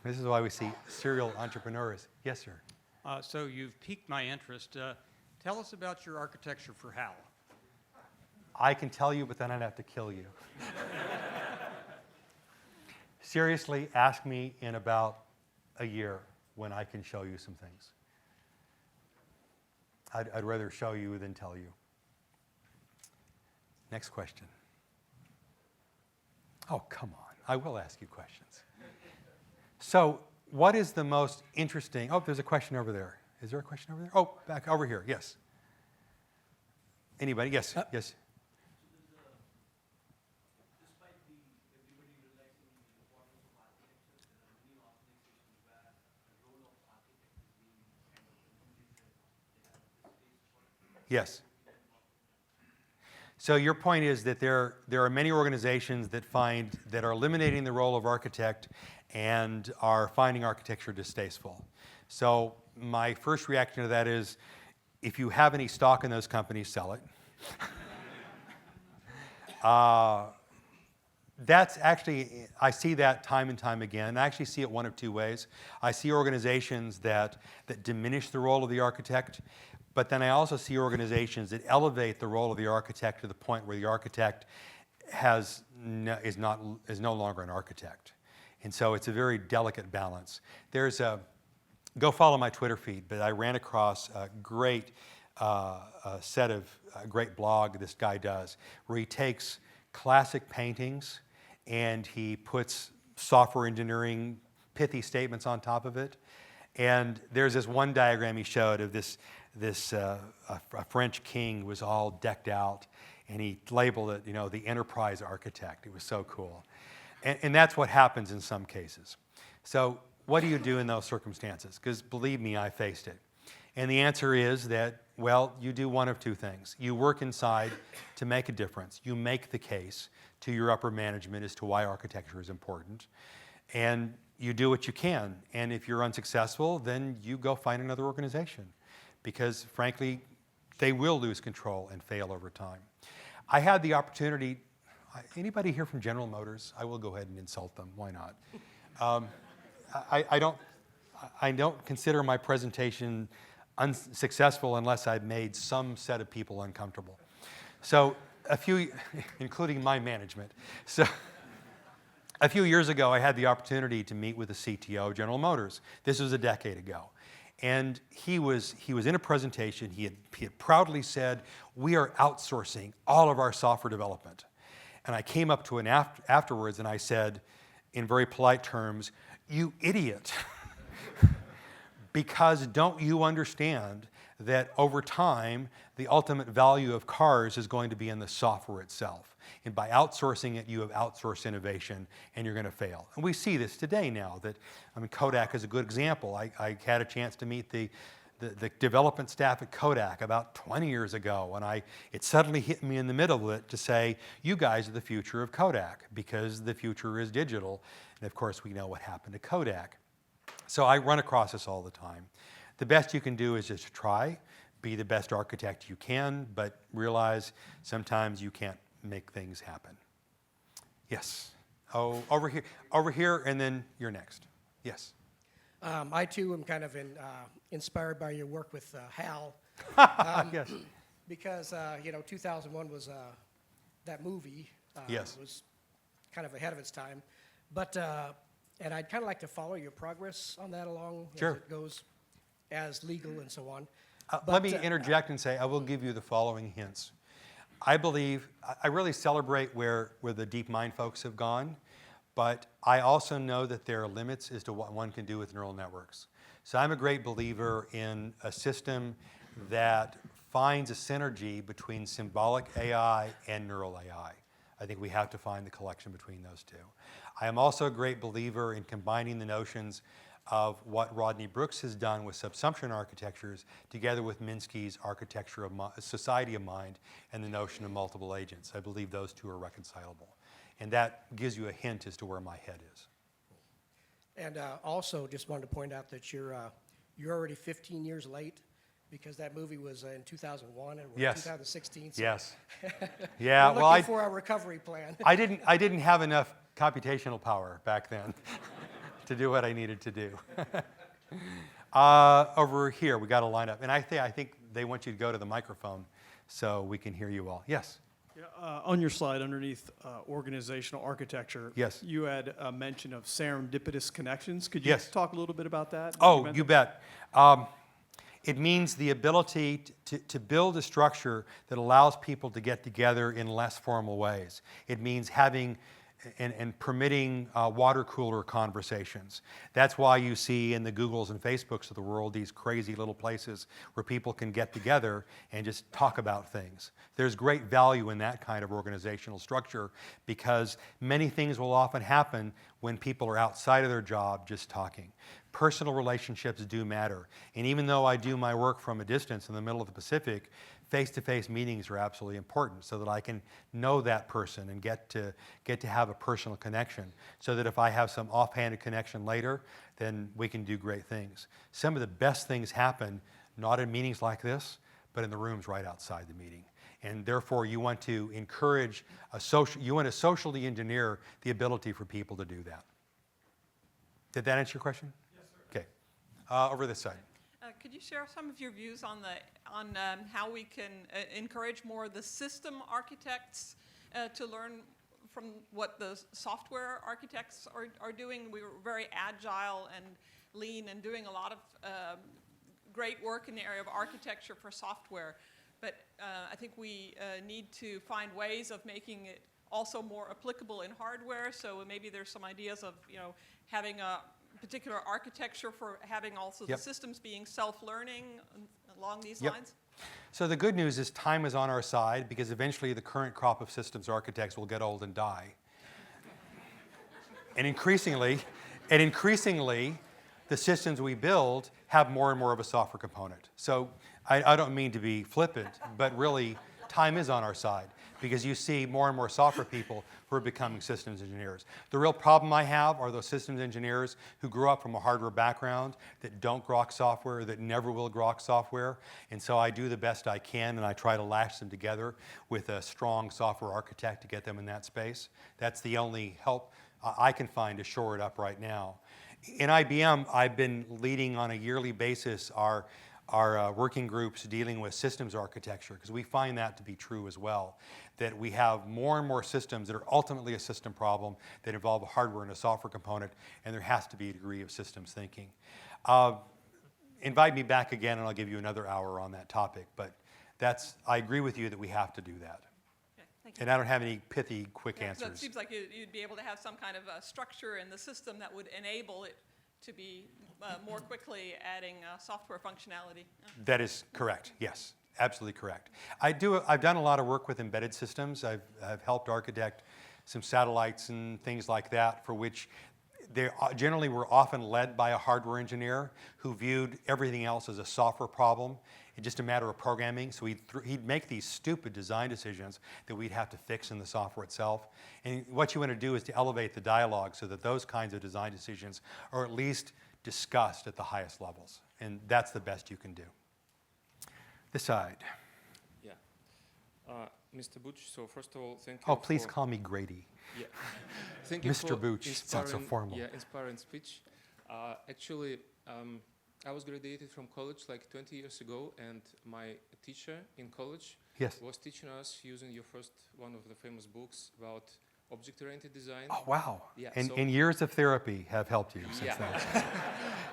This is why we see serial entrepreneurs. Yes, sir. So you've piqued my interest. Tell us about your architecture for HAL. I can tell you, but then I'd have to kill you. Seriously, ask me in about a year when I can show you some things. I'd rather show you than tell you. Next question. Oh, come on. I will ask you questions. So, what is the most interesting? Oh, there's a question over there. Is there a question over there? Oh, back over here. Yes. Anybody? Yes. Yes. Yes. So your point is that there are many organizations that are eliminating the role of architect and are finding architecture distasteful. So my first reaction to that is, if you have any stock in those companies, sell it. That's actually, I see that time and time again. I actually see it one of two ways. I see organizations that diminish the role of the architect, but then I also see organizations that elevate the role of the architect to the point where the architect is no longer an architect. And so it's a very delicate balance. Go follow my Twitter feed, but I ran across a great set of great blog this guy does, where he takes classic paintings and he puts software engineering pithy statements on top of it. And there's this one diagram he showed of a French king was all decked out, and he labeled it, the enterprise architect. It was so cool. And that's what happens in some cases. So what do you do in those circumstances? Because believe me, I faced it. And the answer is that, well, you do one of two things. You work inside to make a difference. You make the case to your upper management as to why architecture is important. And you do what you can. And if you're unsuccessful, then you go find another organization. Because frankly, they will lose control and fail over time. I had the opportunity, anybody here from General Motors? I will go ahead and insult them, why not? I don't consider my presentation unsuccessful unless I've made some set of people uncomfortable. So including my management. So a few years ago, I had the opportunity to meet with the CTO of General Motors. This was a decade ago. And he was in a presentation. He had proudly said, we are outsourcing all of our software development. And I came up to him afterwards and I said, in very polite terms, you idiot. Because don't you understand that over time, the ultimate value of cars is going to be in the software itself. And by outsourcing it, you have outsourced innovation, and you're going to fail. And we see this today now. Kodak is a good example. I had a chance to meet the development staff at Kodak about 20 years ago, and it suddenly hit me in the middle of it to say, you guys are the future of Kodak, because the future is digital. And of course, we know what happened to Kodak. So I run across this all the time. The best you can do is just try, be the best architect you can, but realize sometimes you can't make things happen. Yes. Oh, over here, and then you're next. Yes. I too am kind of inspired by your work with HAL. Yes. Because 2001 was that movie. Yes. Was kind of ahead of its time, but and I'd kind of like to follow your progress on that along Sure. as it goes, as legal and so on. Let me interject and say I will give you the following hints. I really celebrate where the DeepMind folks have gone, but I also know that there are limits as to what one can do with neural networks. So I'm a great believer in a system that finds a synergy between symbolic AI and neural AI. I think we have to find the collection between those two. I am also a great believer in combining the notions of what Rodney Brooks has done with subsumption architectures together with Minsky's architecture of society of mind and the notion of multiple agents. I believe those two are reconcilable. And that gives you a hint as to where my head is. And also, just wanted to point out that you're already 15 years late because that movie was in 2001 and we're Yes. in 2016. So Yes. Yeah, we're well, looking for our recovery plan. I didn't have enough computational power back then to do what I needed to do. Over here, we got a lineup. And I think they want you to go to the microphone so we can hear you all. Yes. Yeah, on your slide underneath organizational architecture, Yes. you had a mention of serendipitous connections. Could you Yes. talk a little bit about that? Oh, you bet. It means the ability to build a structure that allows people to get together in less formal ways. It means having and permitting water cooler conversations. That's why you see in the Googles and Facebooks of the world these crazy little places where people can get together and just talk about things. There's great value in that kind of organizational structure because many things will often happen when people are outside of their job just talking. Personal relationships do matter. And even though I do my work from a distance in the middle of the Pacific, face-to-face meetings are absolutely important so that I can know that person and get to have a personal connection so that if I have some offhanded connection later, then we can do great things. Some of the best things happen not in meetings like this, but in the rooms right outside the meeting. And therefore, you want to encourage you want to socially engineer the ability for people to do that. Did that answer your question? Yes, sir. Okay. Over this side. Could you share some of your views on how we can encourage more the system architects to learn from what the software architects are doing? We were very agile and lean and doing a lot of great work in the area of architecture for software. But I think we need to find ways of making it also more applicable in hardware. So maybe there's some ideas of having a particular architecture for having also Yep. the systems being self-learning along these Yep. lines? So the good news is time is on our side because eventually the current crop of systems architects will get old and die. And increasingly, the systems we build have more and more of a software component. So I don't mean to be flippant, but really time is on our side because you see more and more software people who are becoming systems engineers. The real problem I have are those systems engineers who grew up from a hardware background that don't grok software, that never will grok software. And so I do the best I can and I try to lash them together with a strong software architect to get them in that space. That's the only help I can find to shore it up right now. In IBM, I've been leading on a yearly basis our working groups dealing with systems architecture because we find that to be true as well, that we have more and more systems that are ultimately a system problem that involve a hardware and a software component, and there has to be a degree of systems thinking. Invite me back again and I'll give you another hour on that topic, but I agree with you that we have to do that. Okay, thank you. And I don't have any pithy, quick So it answers. seems like you'd be able to have some kind of a structure in the system that would enable it to be more quickly adding software functionality. That is correct, yes, absolutely correct. I've done a lot of work with embedded systems. I've helped architect some satellites and things like that for which they generally were often led by a hardware engineer who viewed everything else as a software problem. It's just a matter of programming. So he'd make these stupid design decisions that we'd have to fix in the software itself. And what you want to do is to elevate the dialogue so that those kinds of design decisions are at least discussed at the highest levels. And that's the best you can do. This side. Yeah. Mr. Booch, so first of all, thank you. Oh, please call me Grady. Yeah. Thank you Mr. for Booch, it's not so formal. Yeah, inspiring speech. Actually, I was graduated from college like 20 years ago, and my teacher in college Yes. was teaching us using your one of the famous books about object-oriented design. Oh, wow. Yeah, And years of therapy have helped you since then.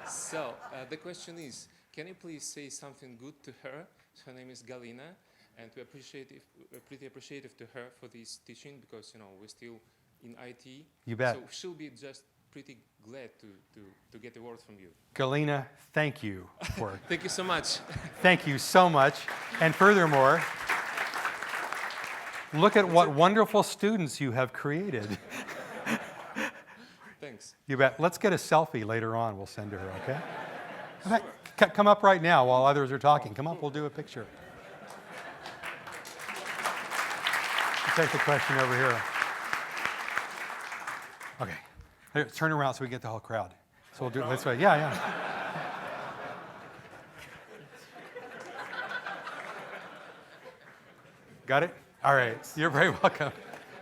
So the question is, can you please say something good to her? Her name is Galina, and we're pretty appreciative to her for this teaching because we're still in IT. You bet. So she'll be just pretty glad to get a word from you. Galina, thank you for Thank you so much. Thank you so much. And furthermore, look at what wonderful students you have created. Thanks. You bet. Let's get a selfie later on. We'll send to her, okay? Come up right now while others are talking. Come up, we'll do a picture. We'll take the question over here. Okay. Here, turn around so we get the whole crowd. So we'll do it this way. Yeah, yeah. Got it? All right. You're very welcome.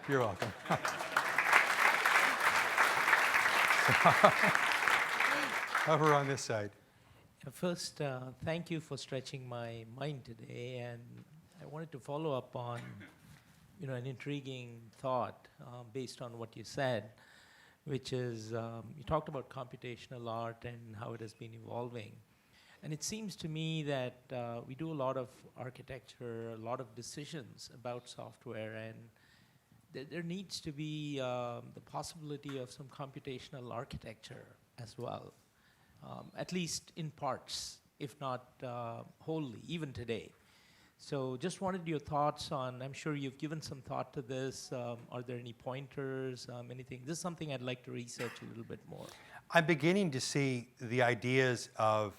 You're welcome. Over on this side. First, thank you for stretching my mind today, and I wanted to follow up on, an intriguing thought based on what you said, which is you talked about computational art and how it has been evolving, and it seems to me that we do a lot of architecture, a lot of decisions about software, and there needs to be the possibility of some computational architecture as well. At least in parts, if not wholly, even today. So just wanted your thoughts on, I'm sure you've given some thought to this. Are there any pointers, anything? This is something I'd like to research a little bit more. I'm beginning to see the ideas of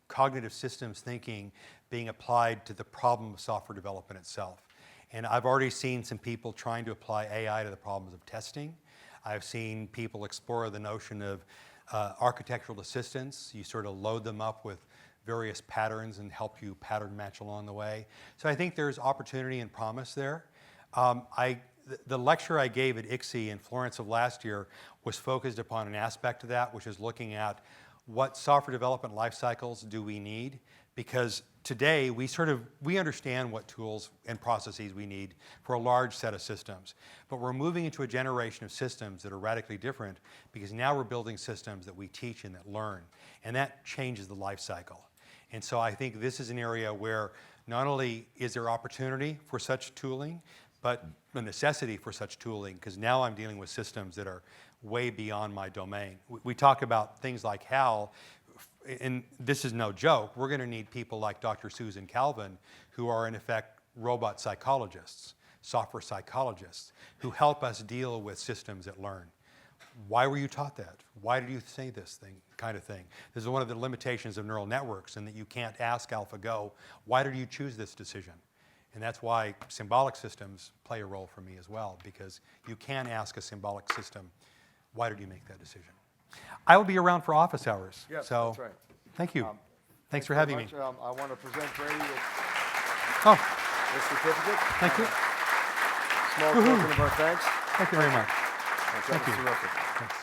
cognitive systems thinking being applied to the problem of software development itself. And I've already seen some people trying to apply AI to the problems of testing. I've seen people explore the notion of architectural assistance. You sort of load them up with various patterns and help you pattern match along the way. So I think there's opportunity and promise there. The lecture I gave at ICSE in Florence of last year was focused upon an aspect of that, which is looking at what software development life cycles do we need, because today we understand what tools and processes we need for a large set of systems, but we're moving into a generation of systems that are radically different because now we're building systems that we teach and that learn, and that changes the life cycle. And so I think this is an area where not only is there opportunity for such tooling, but a necessity for such tooling, because now I'm dealing with systems that are way beyond my domain. We talk about things like HAL, and this is no joke, we're going to need people like Dr. Susan Calvin, who are in effect robot psychologists, software psychologists, who help us deal with systems that learn. Why were you taught that? Why did you say this thing, kind of thing? This is one of the limitations of neural networks, in that you can't ask AlphaGo, why did you choose this decision? And that's why symbolic systems play a role for me as well, because you can ask a symbolic system, why did you make that decision? I will be around for office hours. Yes, so that's right. Thank you. Thanks for very having me. much. I want to present Grady with Oh, this certificate. thank you. Small Woohoo. token of our thanks. Thank you very much. That was Thank you. terrific. Thanks.